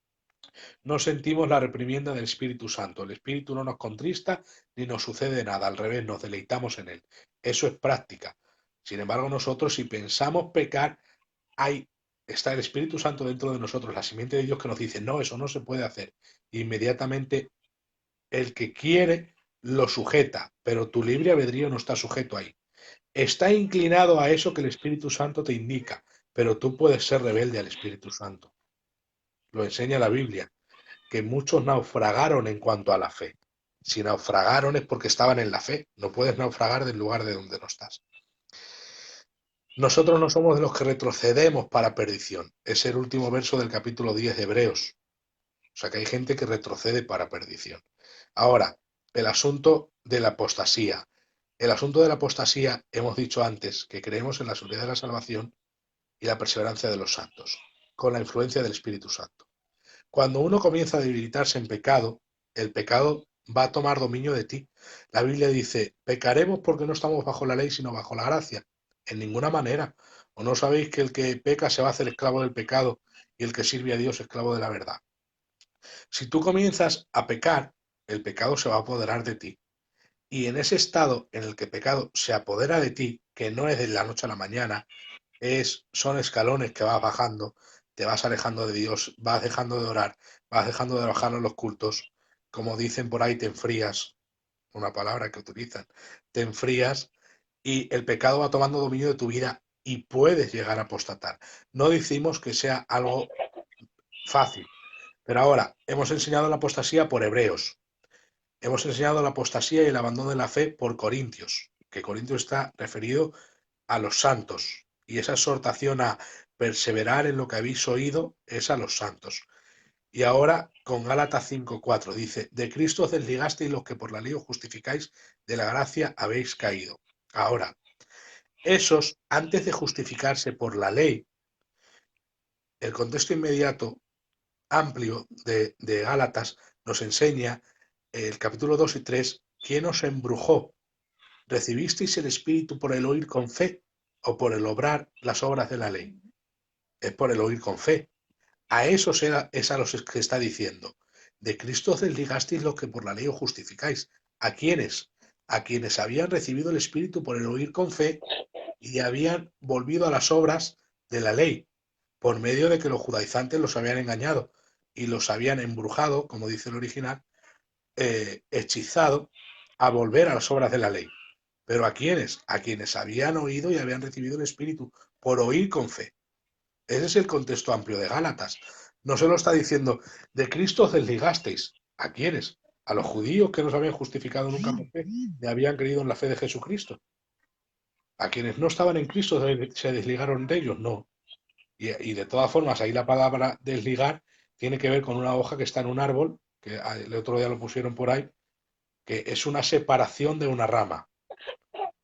No sentimos la reprimienda del Espíritu Santo. El Espíritu no nos contrista ni nos sucede nada. Al revés, nos deleitamos en él. Eso es práctica. Sin embargo, nosotros si pensamos pecar, está el Espíritu Santo dentro de nosotros, la simiente de Dios que nos dice, no, eso no se puede hacer. Inmediatamente el que quiere lo sujeta, pero tu libre albedrío no está sujeto ahí. Está inclinado a eso que el Espíritu Santo te indica, pero tú puedes ser rebelde al Espíritu Santo. Lo enseña la Biblia, que muchos naufragaron en cuanto a la fe. Si naufragaron es porque estaban en la fe. No puedes naufragar del lugar de donde no estás. Nosotros no somos de los que retrocedemos para perdición. Es el último verso del capítulo 10 de Hebreos. O sea que hay gente que retrocede para perdición. Ahora, el asunto de la apostasía. El asunto de la apostasía, hemos dicho antes que creemos en la seguridad de la salvación y la perseverancia de los santos, con la influencia del Espíritu Santo. Cuando uno comienza a debilitarse en pecado, el pecado va a tomar dominio de ti. La Biblia dice, pecaremos porque no estamos bajo la ley, sino bajo la gracia. En ninguna manera. ¿O no sabéis que el que peca se va a hacer esclavo del pecado y el que sirve a Dios esclavo de la verdad? Si tú comienzas a pecar, el pecado se va a apoderar de ti. Y en ese estado en el que el pecado se apodera de ti, que no es de la noche a la mañana, son escalones que vas bajando, te vas alejando de Dios, vas dejando de orar, vas dejando de bajar en los cultos. Como dicen por ahí, te enfrías, una palabra que utilizan, te enfrías y el pecado va tomando dominio de tu vida y puedes llegar a apostatar. No decimos que sea algo fácil, pero ahora hemos enseñado la apostasía por Hebreos, hemos enseñado la apostasía y el abandono de la fe por Corintios, que Corintios está referido a los santos, y esa exhortación a perseverar en lo que habéis oído es a los santos. Y ahora con Gálatas 5:4 dice, de Cristo os desligasteis los que por la ley os justificáis, de la gracia habéis caído. Ahora, esos, antes de justificarse por la ley, el contexto inmediato, amplio de Gálatas nos enseña el capítulo 2 y 3, ¿quién os embrujó? ¿Recibisteis el Espíritu por el oír con fe o por el obrar las obras de la ley? Es por el oír con fe. A esos es a los que está diciendo. De Cristo os desligasteis los que por la ley os justificáis. ¿A quiénes? A quienes habían recibido el Espíritu por el oír con fe y habían volvido a las obras de la ley, por medio de que los judaizantes los habían engañado y los habían embrujado, como dice el original, hechizado a volver a las obras de la ley. ¿Pero a quiénes? A quienes habían oído y habían recibido el Espíritu por oír con fe. Ese es el contexto amplio de Gálatas. No se lo está diciendo, de Cristo os desligasteis. ¿A quiénes? A los judíos que no se habían justificado nunca por fe, ni habían creído en la fe de Jesucristo. A quienes no estaban en Cristo se desligaron de ellos, no. Y de todas formas, ahí la palabra desligar tiene que ver con una hoja que está en un árbol, que el otro día lo pusieron por ahí, que es una separación de una rama,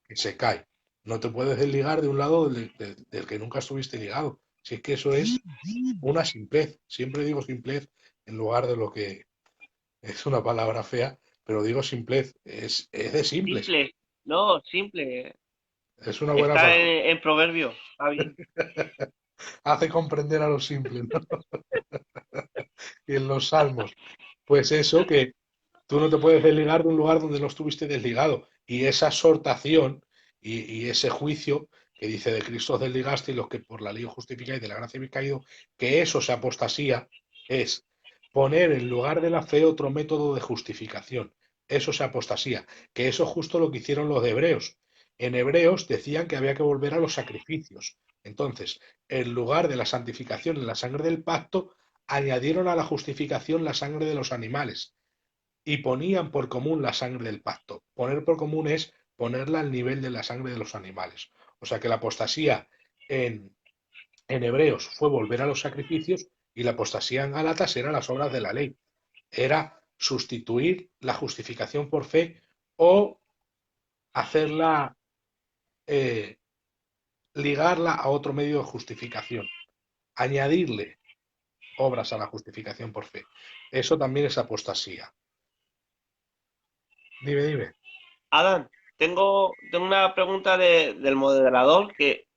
que se cae. No te puedes desligar de un lado del que nunca estuviste ligado. Si es que eso es una simplez. Siempre digo simplez en lugar de lo que es una palabra fea, pero digo simplez. Es de simples. Simple, no, simple. Es una buena Está palabra. en proverbio, está bien. Hace comprender a los simples, ¿no? Y en los salmos. Pues eso, que tú no te puedes desligar de un lugar donde no estuviste desligado. Y esa exhortación y ese juicio que dice de Cristo os desligaste y los que por la ley os justificáis de la gracia habéis caído, que eso se apostasía, es poner en lugar de la fe otro método de justificación. Eso se apostasía, que eso es justo lo que hicieron los de Hebreos. En Hebreos decían que había que volver a los sacrificios. Entonces, en lugar de la santificación en la sangre del pacto, añadieron a la justificación la sangre de los animales y ponían por común la sangre del pacto. Poner por común es ponerla al nivel de la sangre de los animales. O sea que la apostasía en, en Hebreos fue volver a los sacrificios y la apostasía en Gálatas era las obras de la ley. Era sustituir la justificación por fe o hacerla, eh, ligarla a otro medio de justificación, añadirle obras a la justificación por fe. Eso también es apostasía. Dime, dime. Adam, tengo una pregunta del moderador que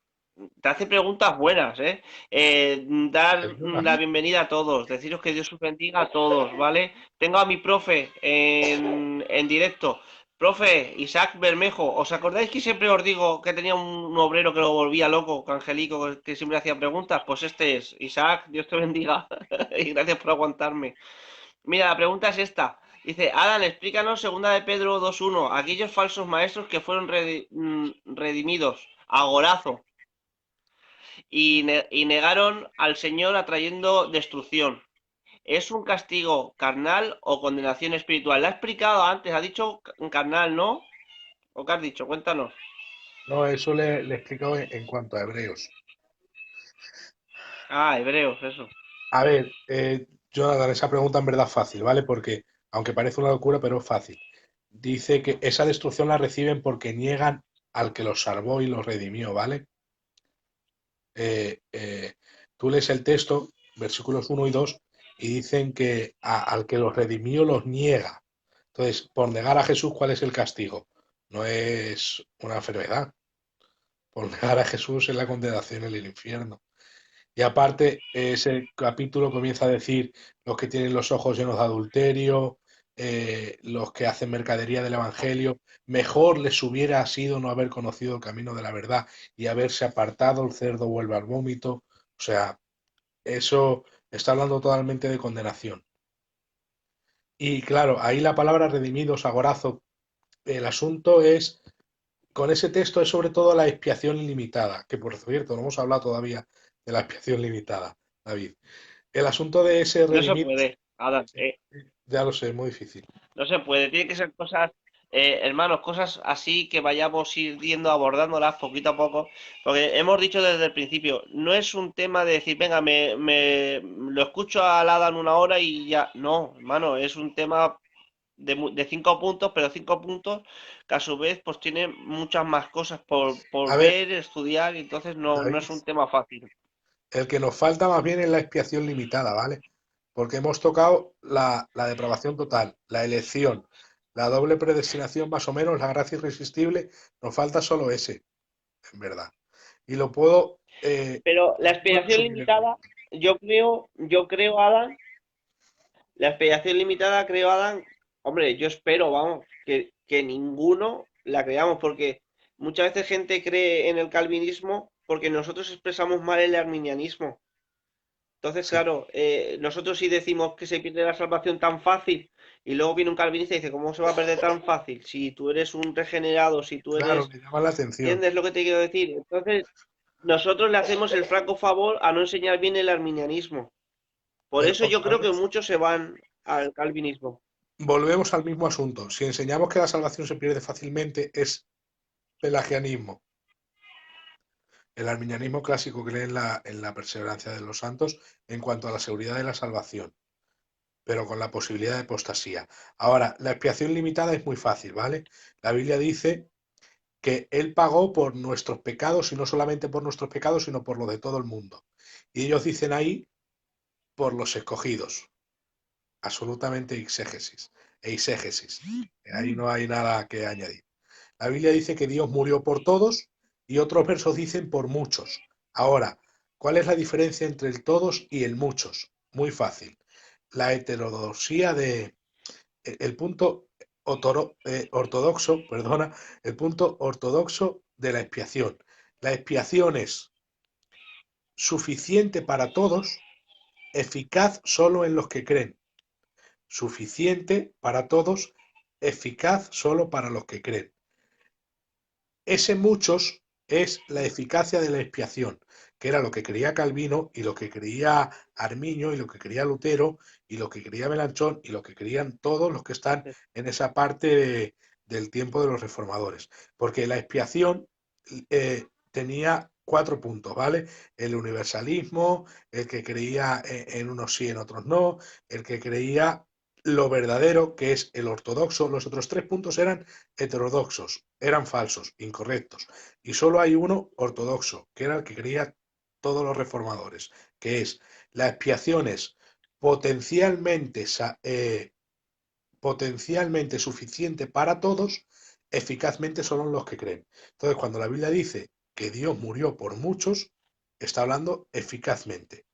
te hace preguntas buenas, ¿eh? Dar Perdona. la bienvenida a todos, deciros que Dios os bendiga a todos, ¿vale? Tengo a mi profe en directo. Profe, Isaac Bermejo, ¿os acordáis que siempre os digo que tenía un obrero que lo volvía loco, que Angelico, que siempre hacía preguntas? Pues este es. Isaac, Dios te bendiga. Y gracias por aguantarme. Mira, la pregunta es esta. Dice, Alan, explícanos segunda de Pedro 2:1. Aquellos falsos maestros que fueron redimidos a gorazo y negaron al Señor atrayendo destrucción. ¿Es un castigo carnal o condenación espiritual? La ha explicado antes, ha dicho carnal, ¿no? ¿O qué has dicho? Cuéntanos. No, eso le he explicado en cuanto a Hebreos. Ah, Hebreos, eso. A ver, Jonathan, esa pregunta en verdad es fácil, ¿vale? Porque, aunque parece una locura, pero es fácil. Dice que esa destrucción la reciben porque niegan al que los salvó y los redimió, ¿vale? Eh, eh, Tú lees el texto, versículos 1 y 2, y dicen que al que los redimió los niega. Entonces, por negar a Jesús, ¿cuál es el castigo? No es una enfermedad. Por negar a Jesús es la condenación en el infierno. Y aparte, ese capítulo comienza a decir los que tienen los ojos llenos de adulterio, los que hacen mercadería del Evangelio, mejor les hubiera sido no haber conocido el camino de la verdad y haberse apartado, el cerdo vuelve al vómito. O sea, eso está hablando totalmente de condenación. Y claro, ahí la palabra redimidos, agorazo, el asunto es, con ese texto es sobre todo la expiación ilimitada, que por cierto, no hemos hablado todavía de la expiación limitada, David. El asunto de ese No se redimidos, puede, Adam. ya lo sé, es muy difícil. No se puede, tiene que ser cosas, hermanos, cosas así que vayamos ir yendo abordándolas poquito a poco, porque hemos dicho desde el principio, no es un tema de decir, venga, me lo escucho al Adam una hora y ya, no, hermano, es un tema de 5 puntos, pero 5 puntos que a su vez pues tienen muchas más cosas A por ver, ver, estudiar, y entonces no David, es un tema fácil. el que nos falta más bien es la expiación limitada, ¿vale? Porque hemos tocado la depravación total, la elección, la doble predestinación más o menos, la gracia irresistible, nos falta solo ese, en verdad. Y Pero la lo puedo expiación resumir en uno. limitada, yo creo, Adam, la expiación limitada, creo, Adam, hombre, yo espero, vamos, que ninguno la creamos, porque muchas veces gente cree en el calvinismo porque nosotros expresamos mal el arminianismo. Entonces, Sí, claro, nosotros sí decimos que se pierde la salvación tan fácil, y luego viene un calvinista y dice, ¿cómo se va a perder tan fácil? Si tú eres un regenerado, si tú claro, eres... me llama la atención. ¿Entiendes lo que te quiero decir? Entonces, nosotros le hacemos el flaco favor a no enseñar bien el arminianismo. Por Pero eso yo otra creo que vez, muchos se van al calvinismo. volvemos al mismo asunto. Si enseñamos que la salvación se pierde fácilmente, es pelagianismo. El arminianismo clásico cree en la perseverancia de los santos en cuanto a la seguridad de la salvación, pero con la posibilidad de apostasía. Ahora, la expiación limitada es muy fácil, ¿vale? La Biblia dice que Él pagó por nuestros pecados y no solamente por nuestros pecados, sino por los de todo el mundo. Y ellos dicen ahí, por los escogidos, absolutamente exégesis. Ahí no hay nada que añadir. La Biblia dice que Dios murió por todos y otros versos dicen por muchos. Ahora, ¿cuál es la diferencia entre el todos y el muchos? Muy fácil. La heterodoxia el punto ortodoxo, perdona, el punto ortodoxo de la expiación. La expiación es suficiente para todos, eficaz solo en los que creen. Suficiente para todos, eficaz solo para los que creen. Ese muchos es la eficacia de la expiación, que era lo que creía Calvino y lo que creía Armiño y lo que creía Lutero y lo que creía Melanchón y lo que creían todos los que están en esa parte del tiempo de los reformadores. Porque la expiación tenía 4 puntos, ¿vale? El universalismo, el que creía en unos sí, en otros no, el que creía lo verdadero, que es el ortodoxo. Los otros 3 puntos eran heterodoxos, eran falsos, incorrectos. Y solo hay uno ortodoxo, que era el que creía todos los reformadores, que es la expiación es potencialmente, potencialmente suficiente para todos, eficazmente solo los que creen. Entonces, cuando la Biblia dice que Dios murió por muchos, está hablando eficazmente.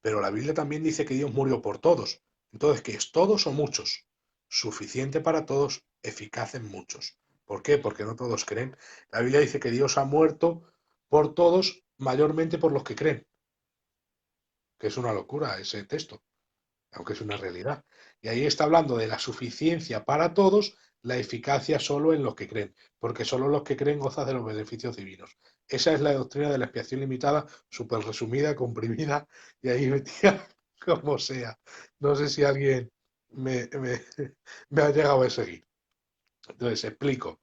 Pero la Biblia también dice que Dios murió por todos. Entonces, ¿qué es todos o muchos? Suficiente para todos, eficaz en muchos. ¿Por qué? Porque no todos creen. La Biblia dice que Dios ha muerto por todos, mayormente por los que creen. Que es una locura ese texto, aunque es una realidad. Y ahí está hablando de la suficiencia para todos, la eficacia solo en los que creen, porque solo los que creen gozan de los beneficios divinos. Esa es la doctrina de la expiación limitada, súper resumida, comprimida y ahí metida como sea. No sé si alguien me, me, me ha llegado a seguir. Entonces, explico.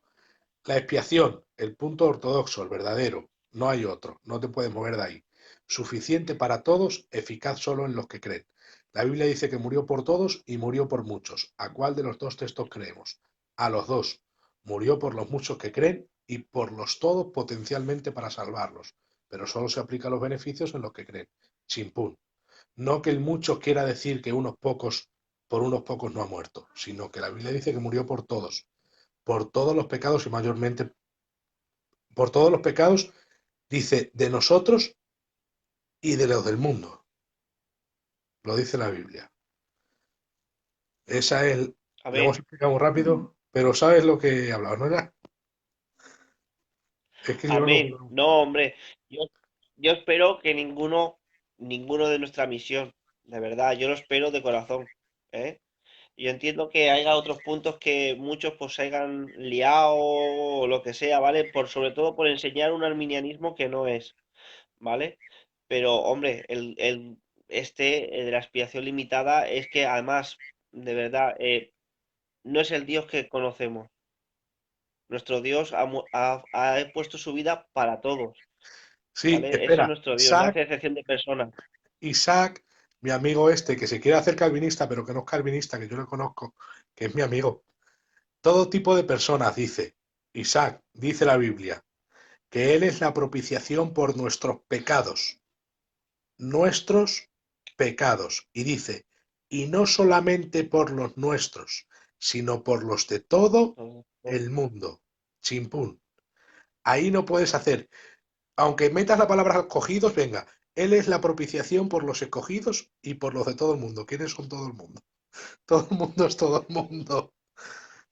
La expiación, el punto ortodoxo, el verdadero, no hay otro, no te puedes mover de ahí. Suficiente para todos, eficaz solo en los que creen. La Biblia dice que murió por todos y murió por muchos. ¿A cuál de los dos textos creemos? A los dos. Murió por los muchos que creen y por los todos potencialmente para salvarlos. Pero solo se aplica a los beneficios en los que creen. Chimpún. No que el mucho quiera decir que por unos pocos no ha muerto, sino que la Biblia dice que murió por todos los pecados y mayormente por todos los pecados, dice, de nosotros y de los del mundo. Lo dice la Biblia. Esa es A Lo hemos ver, explicado muy rápido, pero sabes lo que he hablado, ¿no? Ya. Es que si no, no amén. puedo. No, hombre, yo, yo espero que ninguno de nuestra misión, de verdad, yo lo espero de corazón, ¿eh? Yo entiendo que haya otros puntos que muchos pues se hayan liado o lo que sea, ¿vale? Sobre todo por enseñar un arminianismo que no es, ¿vale? Pero, hombre, de la expiación limitada es que además, de verdad, no es el Dios que conocemos. Nuestro Dios ha puesto su vida para todos, Sí, ¿vale? Ese es espera. nuestro Dios, no hace excepción de personas. Isaac, mi amigo este, que se quiere hacer calvinista, pero que no es calvinista, que yo lo conozco, que es mi amigo. Todo tipo de personas, dice Isaac, dice la Biblia, que Él es la propiciación por nuestros pecados. Y dice, y no solamente por los nuestros, sino por los de todo el mundo. Chimpún. Ahí no puedes hacer, aunque metas la palabra escogidos, venga, Él es la propiciación por los escogidos y por los de todo el mundo. ¿Quiénes son todo el mundo? Todo el mundo es todo el mundo.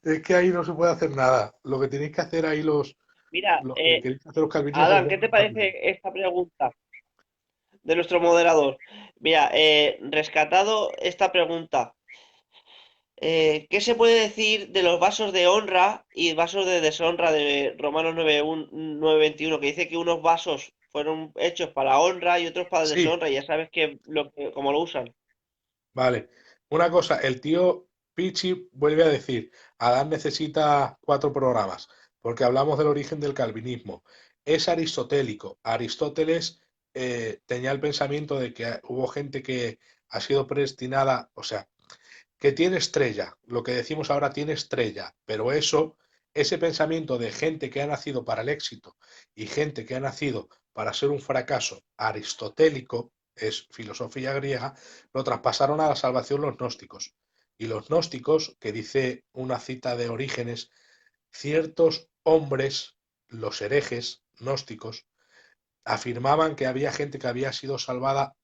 Es que ahí no se puede hacer nada. Lo que tenéis que hacer ahí Mira, los que queréis hacer los calvinistas es Adán, ¿qué dejar te el calvinismo. parece esta pregunta de nuestro moderador? Mira, rescatado esta pregunta. ¿Qué se puede decir de los vasos de honra y vasos de deshonra de Romanos 9:21, que dice que unos vasos fueron hechos para honra y otros para Sí, deshonra, y ya sabes cómo lo usan? vale. Una cosa, el tío Pichi vuelve a decir, Adán necesita 4 programas, porque hablamos del origen del calvinismo. Es aristotélico. Aristóteles tenía el pensamiento de que hubo gente que ha sido predestinada, o sea, que tiene estrella, lo que decimos ahora tiene estrella, pero ese pensamiento de gente que ha nacido para el éxito y gente que ha nacido para ser un fracaso aristotélico, es filosofía griega, lo traspasaron a la salvación los gnósticos. Y los gnósticos, que dice una cita de Orígenes, ciertos hombres, los herejes gnósticos, afirmaban que había gente que había sido salvada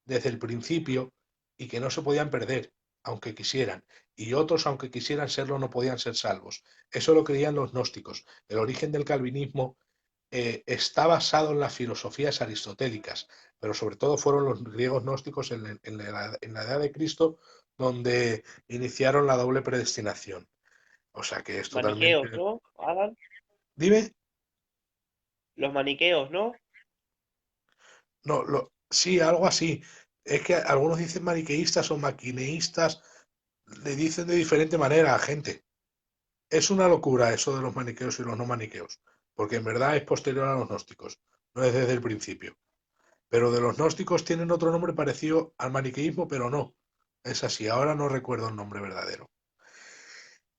desde el principio y que no se podían perder, aunque quisieran, y otros, aunque quisieran serlo, no podían ser salvos. Eso lo creían los gnósticos. El origen del calvinismo está basado en las filosofías aristotélicas, pero sobre todo fueron los griegos gnósticos en la edad de Cristo donde iniciaron la doble predestinación. O sea que es Maniqueos, totalmente... ¿no, Adán? Dime, Los maniqueos, ¿no? no, sí, algo así. Es que algunos dicen maniqueístas o maquineístas, le dicen de diferente manera a gente. Es una locura eso de los maniqueos y los no maniqueos, porque en verdad es posterior a los gnósticos, no es desde el principio. Pero de los gnósticos tienen otro nombre parecido al maniqueísmo, pero no. Es así, ahora no recuerdo el nombre verdadero.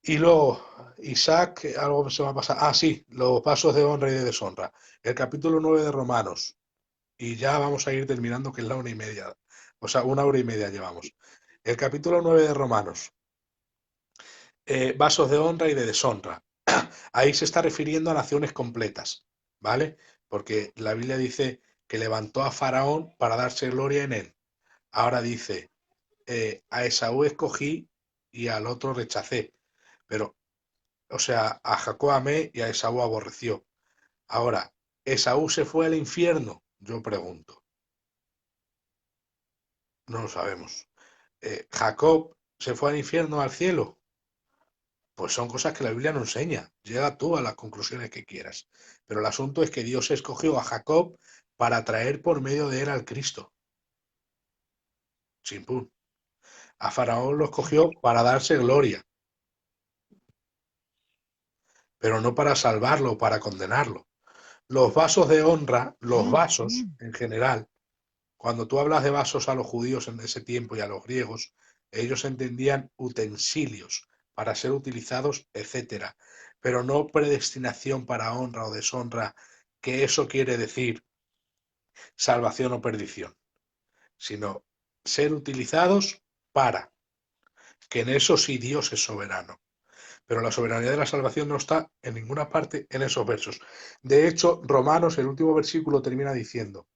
Y luego, Isaac, algo se me ha pasado. Ah, sí, los pasos de honra y de deshonra. El capítulo 9 de Romanos. Y ya vamos a ir terminando, que es la 1:30. O sea, 1 hora y media llevamos. El capítulo 9 de Romanos. Vasos de honra y de deshonra. Ahí se está refiriendo a naciones completas, ¿vale? Porque la Biblia dice que levantó a Faraón para darse gloria en él. Ahora dice, a Esaú escogí y al otro rechacé. Pero, o sea, a Jacob amé y a Esaú aborreció. Ahora, ¿Esaú se fue al infierno? Yo pregunto. No lo sabemos. ¿Jacob se fue al infierno, al cielo? Pues son cosas que la Biblia no enseña. Llega tú a las conclusiones que quieras. Pero el asunto es que Dios escogió a Jacob para traer por medio de él al Cristo. Chimpún. A Faraón lo escogió para darse gloria, pero no para salvarlo o para condenarlo. Los vasos de honra, los vasos en general, cuando tú hablas de vasos a los judíos en ese tiempo y a los griegos, ellos entendían utensilios para ser utilizados, etcétera, pero no predestinación para honra o deshonra, que eso quiere decir salvación o perdición, sino ser utilizados para, que en eso sí Dios es soberano. Pero la soberanía de la salvación no está en ninguna parte en esos versos. De hecho, Romanos, el último versículo termina diciendo,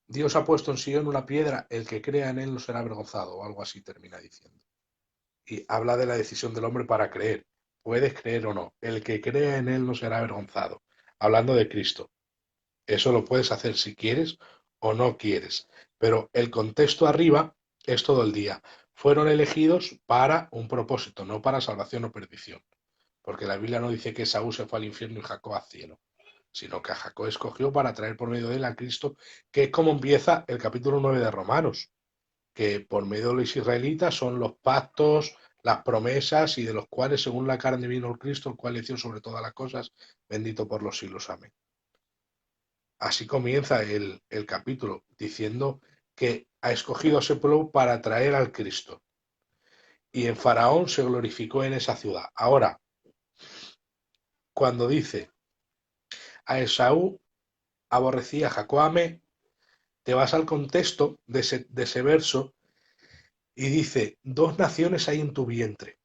Dios ha puesto en Sion una piedra, el que crea en él no será avergonzado, o algo así termina diciendo. y habla de la decisión del hombre para creer. Puedes creer o no. El que crea en él no será avergonzado. Hablando de Cristo. Eso lo puedes hacer si quieres o no quieres. Pero el contexto arriba es todo el día. Fueron elegidos para un propósito, no para salvación o perdición. Porque la Biblia no dice que Saúl se fue al infierno y Jacob al cielo, sino que a Jacob escogió para traer por medio de él a Cristo, que es como empieza el capítulo 9 de Romanos, que por medio de los israelitas son los pactos, las promesas y de los cuales según la carne vino el Cristo, el cual hizo sobre todas las cosas, bendito por los siglos. Amén. Así comienza el capítulo, diciendo que ha escogido a ese pueblo para traer al Cristo. Y en Faraón se glorificó en esa ciudad. Ahora, cuando dice a Esaú aborrecía a Jacob, te vas al contexto de ese verso y dice, dos naciones hay en tu vientre.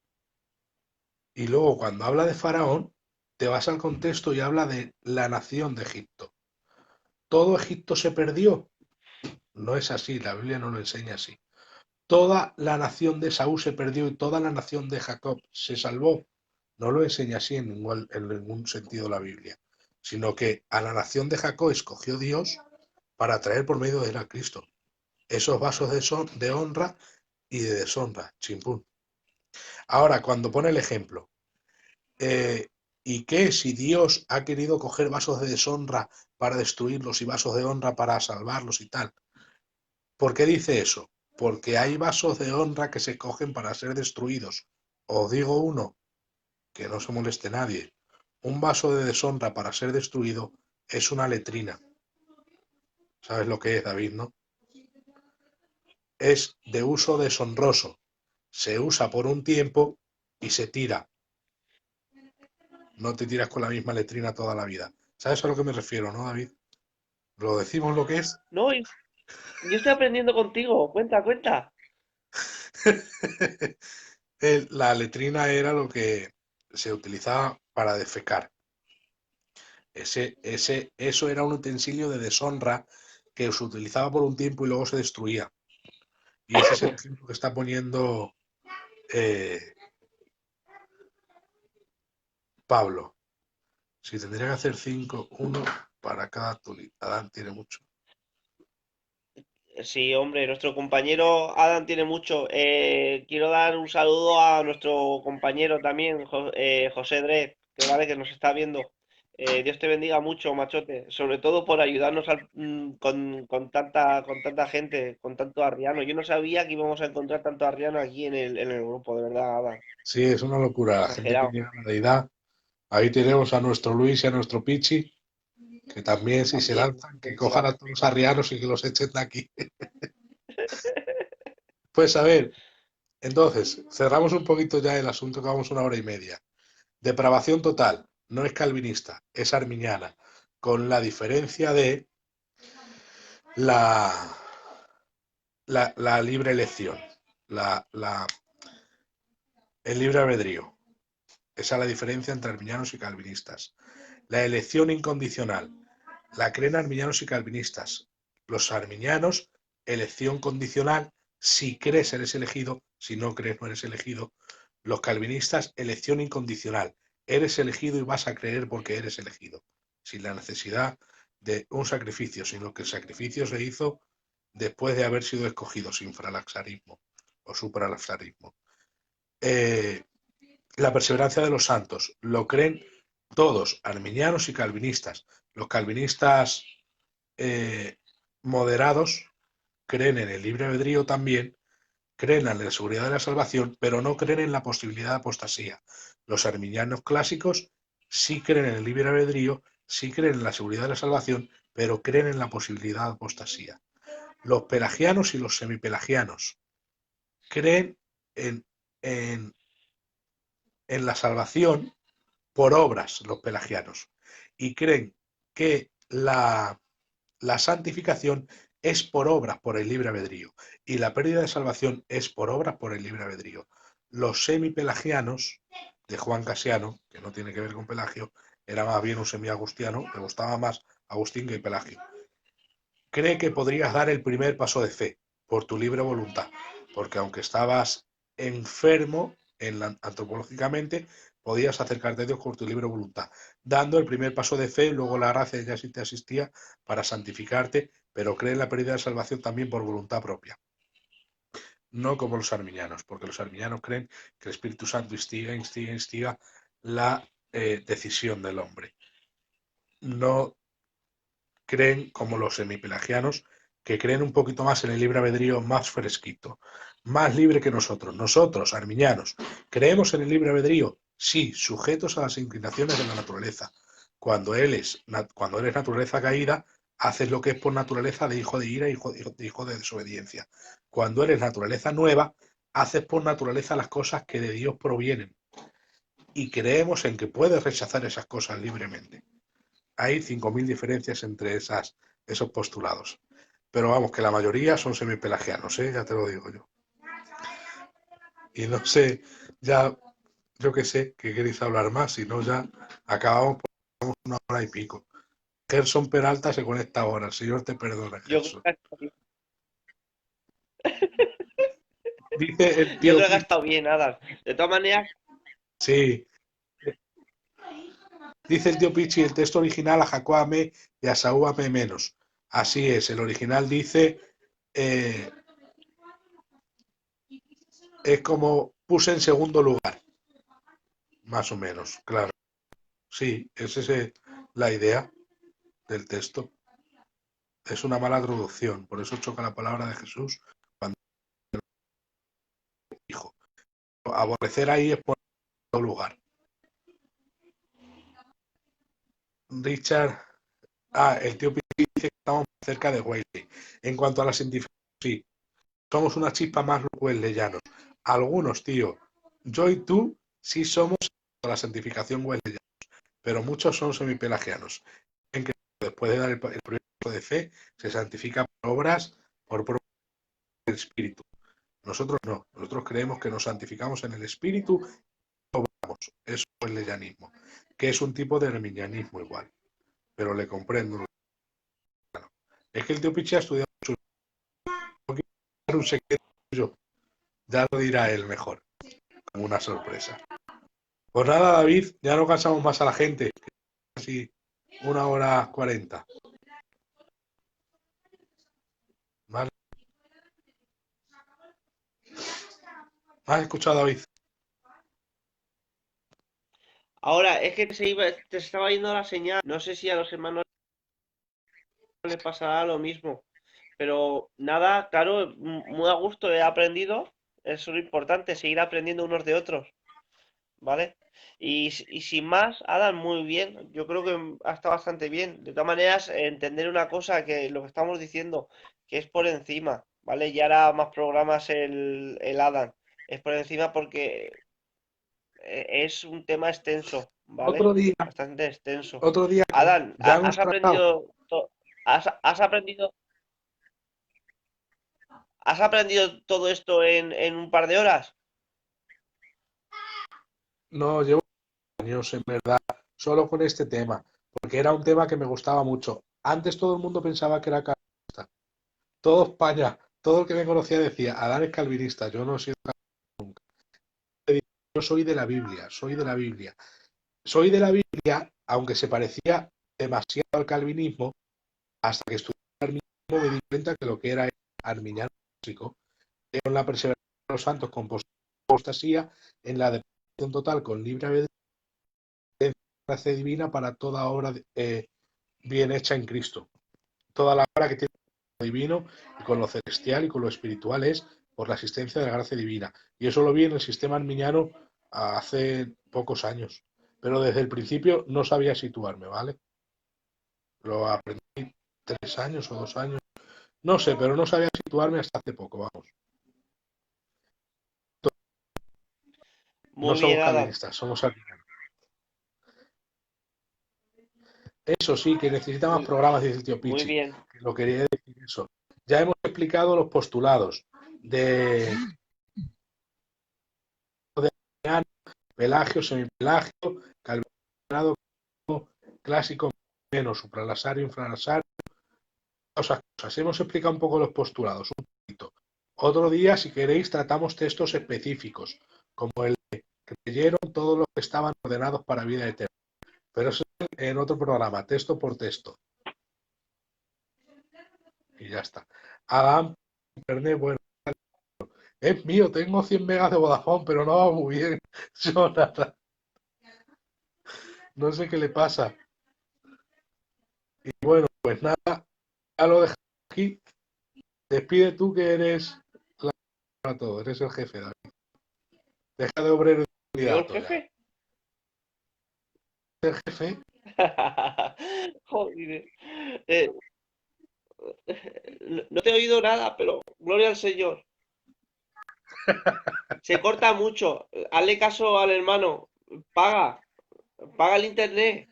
Y luego cuando habla de Faraón, te vas al contexto y habla de la nación de Egipto. ¿Todo Egipto se perdió? No es así, la Biblia no lo enseña así. ¿Toda la nación de Saúl se perdió y toda la nación de Jacob se salvó? No lo enseña así en ningún sentido la Biblia, sino que a la nación de Jacob escogió Dios para traer por medio de él a Cristo. Esos vasos de honra y de deshonra, chimpún. Ahora, cuando pone el ejemplo, ¿y qué si Dios ha querido coger vasos de deshonra para destruirlos y vasos de honra para salvarlos y tal? ¿Por qué dice eso? Porque hay vasos de honra que se cogen para ser destruidos. Os digo uno, que no se moleste nadie. Un vaso de deshonra para ser destruido es una letrina. ¿Sabes lo que es, David, no? Es de uso deshonroso. Se usa por un tiempo y se tira. No te tiras con la misma letrina toda la vida. ¿Sabes a lo que me refiero, no, David? ¿Lo decimos lo que es? No, yo estoy aprendiendo contigo. Cuenta, cuenta. La letrina era lo que se utilizaba para defecar. Eso era un utensilio de deshonra que se utilizaba por un tiempo y luego se destruía. Y ese es el ejemplo que está poniendo eh, Pablo. Si tendría que hacer 5, 1 para cada tulip. Adán tiene mucho. Sí, hombre, nuestro compañero Adam tiene mucho. Quiero dar un saludo a nuestro compañero también, José Dred, que vale que nos está viendo. Dios te bendiga mucho, machote, sobre todo por ayudarnos con tanta gente, con tanto arriano. Yo no sabía que íbamos a encontrar tanto arriano aquí en el grupo, de verdad, Adam. Sí, es una locura. La gente que Exagerado. niega la deidad. Ahí tenemos a nuestro Luis y a nuestro Pichi, que también si se También, lanzan, que cojan contra. a todos los arrianos y que los echen de aquí. Pues a ver, entonces, cerramos un poquito ya el asunto que vamos 1 hora y media. Depravación total, no es calvinista, es arminiana, con la diferencia de la, la libre elección, la, la, el libre albedrío. Esa es la diferencia entre arminianos y calvinistas. La elección incondicional, la creen arminianos y calvinistas. Los arminianos, elección condicional, si crees eres elegido, si no crees no eres elegido. Los calvinistas, elección incondicional, eres elegido y vas a creer porque eres elegido, sin la necesidad de un sacrificio, sino que el sacrificio se hizo después de haber sido escogido, sin fralaxarismo o supralaxarismo. Eh, la perseverancia de los santos, lo creen todos, arminianos y calvinistas. Los calvinistas eh, moderados creen en el libre albedrío también, creen en la seguridad de la salvación, pero no creen en la posibilidad de apostasía. Los arminianos clásicos sí creen en el libre albedrío, sí creen en la seguridad de la salvación, pero creen en la posibilidad de apostasía. Los pelagianos y los semipelagianos creen en, en, en la salvación por obras, los pelagianos, y creen que la santificación es por obras, por el libre albedrío, y la pérdida de salvación es por obras, por el libre albedrío. Los semipelagianos de Juan Casiano, que no tiene que ver con Pelagio, era más bien un semiagustiano, le gustaba más Agustín que Pelagio. Cree que podrías dar el primer paso de fe por tu libre voluntad, porque aunque estabas enfermo antropológicamente, podías acercarte a Dios con tu libre voluntad, dando el primer paso de fe, luego la gracia ya sí te asistía para santificarte, pero cree en la pérdida de salvación también por voluntad propia. No como los arminianos, porque los arminianos creen que el Espíritu Santo instiga la decisión del hombre. No creen como los semipelagianos, que creen un poquito más en el libre albedrío más fresquito, más libre que nosotros. Nosotros, arminianos, ¿creemos en el libre albedrío? Sí, sujetos a las inclinaciones de la naturaleza. Cuando eres naturaleza caída, haces lo que es por naturaleza de hijo de ira, hijo de desobediencia. Cuando eres naturaleza nueva, haces por naturaleza las cosas que de Dios provienen. Y creemos en que puedes rechazar esas cosas libremente. Hay 5.000 diferencias entre esos postulados. Pero vamos, que la mayoría son semipelagianos, ya te lo digo yo. Y no sé, ya, yo que sé, que queréis hablar más, si no ya acabamos por una hora y pico. Gerson Peralta se conecta ahora, el Señor te perdona, Gerson. Dice el tío... Yo creo que ha estado bien, Adam. De todas maneras... Sí. Dice el tío Pichi, el texto original a Jacob amé y a Saúl amé menos. Así es, el original dice... es como puse en segundo lugar, más o menos, claro. Sí, esa es la idea del texto. Es una mala traducción, por eso choca la palabra de Jesús cuando dijo. Aborrecer ahí es por segundo lugar. Richard, el tío Pichi dice que estamos cerca de Wesley. En cuanto a la científica, sí, somos una chispa más wesleyanos. Algunos, tío, yo y tú sí somos la santificación wesleyanos, pero muchos son semipelagianos. En que después de dar el primer paso de fe, se santifica por obras, por el Espíritu. Nosotros no, nosotros creemos que nos santificamos en el Espíritu y obramos. Eso es el leyanismo, que es un tipo de arminianismo igual, pero le comprendo. Es que el tío Pichi ha estudiado mucho. No quiero dar un secreto yo, ya lo dirá él mejor, como una sorpresa. Pues nada, David, ya no cansamos más a la gente. Casi 1 hora 40. ¿Vale? ¿Has escuchado, David? Ahora, es que te estaba yendo la señal. No sé si a los hermanos les pasará lo mismo. Pero nada, claro, muy a gusto he aprendido. Eso es lo importante, seguir aprendiendo unos de otros. ¿Vale? Y sin más, Adam, muy bien. Yo creo que ha estado bastante bien. De todas maneras, entender una cosa, que lo que estamos diciendo, que es por encima, ¿vale? Ya hará más programas el Adam. Es por encima porque es un tema extenso, ¿vale? Otro día, Bastante extenso. otro día, Adam, ya hemos ¿has tratado. aprendido, has aprendido, has aprendido todo esto en un par de horas? No, llevo años, en verdad, solo con este tema, porque era un tema que me gustaba mucho. Antes todo el mundo pensaba que era calvinista. Todo España, todo el que me conocía decía, Adán es calvinista. Yo no he sido calvinista nunca. Yo soy de la Biblia, soy de la Biblia. Soy de la Biblia, aunque se parecía demasiado al calvinismo, hasta que estudié el arminianismo me di cuenta que lo que era arminiano básico, en la perseverancia de los santos con apostasía, en la depravación total con libre albedrío, gracia divina para toda obra bien hecha en Cristo. Toda la obra que tiene con lo divino y con lo celestial y con lo espiritual es por la existencia de la gracia divina. Y eso lo vi en el sistema arminiano hace pocos años. Pero desde el principio no sabía situarme, ¿vale? Lo aprendí 3 años o 2 años. No sé, pero no sabía situarme hasta hace poco, vamos. No Muy somos bien, Adam. calvinistas, somos arminianos. Eso sí, que necesita más Muy, programas, dice el tío muy Pichi. bien. Lo quería decir eso. Ya hemos explicado los postulados de Pelagio, semipelagio, calvinado, clásico, menos, supralasario, infralasario, todas esas cosas. Hemos explicado un poco los postulados, un poquito. Otro día, si queréis, tratamos textos específicos, como el de creyeron todos los que estaban ordenados para vida eterna. Pero eso en otro programa, texto por texto. Y ya está. Hagan internet, bueno, es mío, tengo 100 megas de Vodafone, pero no va muy bien, Jonathan. No sé qué le pasa. Y bueno, pues nada, ya lo dejo aquí. Despide tú que eres la para todo, eres el jefe, David. Deja de obrero y ¿Yo el candidato ya. jefe? El jefe, Joder. Eh, no te he oído nada, pero gloria al Señor. Se corta mucho. Hazle caso al hermano. Paga. Paga el internet.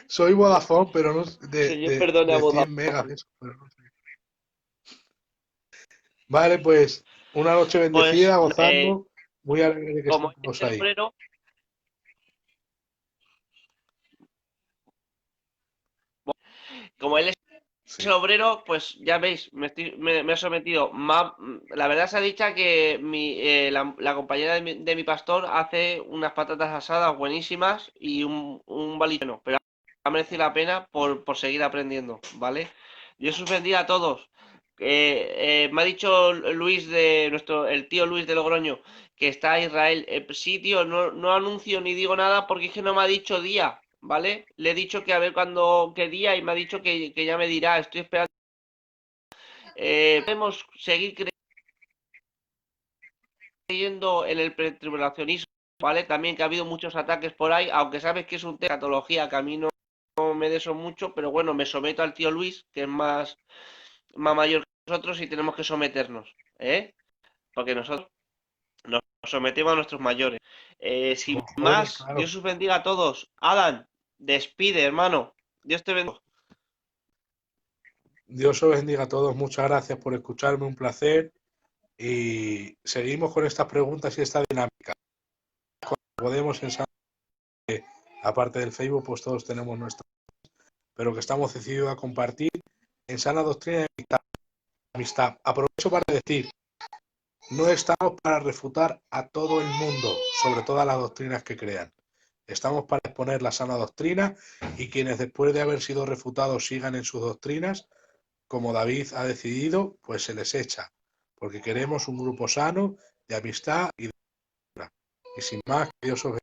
soy Vodafone, pero no Señor, perdone a de 100 Vodafone. megas. Eso, pero no sé. Vale, pues una noche Pues, bendecida, gozando. Muy alegre de que como estén es todos el ahí. obrero, como él es Sí. el obrero, pues ya veis, me he sometido. La verdad se ha dicho que la compañera de mi pastor hace unas patatas asadas buenísimas y un balillero, pero ha merecido la pena por seguir aprendiendo, ¿vale? Dios os bendiga a todos. Me ha dicho Luis el tío Luis de Logroño, que está en Israel. Sí, tío, no anuncio ni digo nada porque es que no me ha dicho día, ¿vale? Le he dicho que a ver qué día y me ha dicho que ya me dirá. Estoy esperando. Podemos seguir creyendo en el pretribulacionismo, ¿vale? También que ha habido muchos ataques por ahí, aunque sabes que es un tema de catología que a mí no me de eso mucho, pero bueno, me someto al tío Luis, que es más mayor que nosotros y tenemos que someternos, ¿eh? Porque nosotros nos sometemos a nuestros mayores. Sin Cojones, más, claro. Dios os bendiga a todos. Adam, despide, hermano. Dios te bendiga. Dios os bendiga a todos. Muchas gracias por escucharme, un placer. Y seguimos con estas preguntas y esta dinámica. Podemos en aparte del Facebook, pues todos tenemos nuestro, pero que estamos decididos a compartir en sana doctrina y amistad. Aprovecho para decir, no estamos para refutar a todo el mundo sobre todas las doctrinas que crean. Estamos para exponer la sana doctrina y quienes después de haber sido refutados sigan en sus doctrinas, como David ha decidido, pues se les echa, porque queremos un grupo sano de amistad y de... Y sin más, que Dios os bendiga.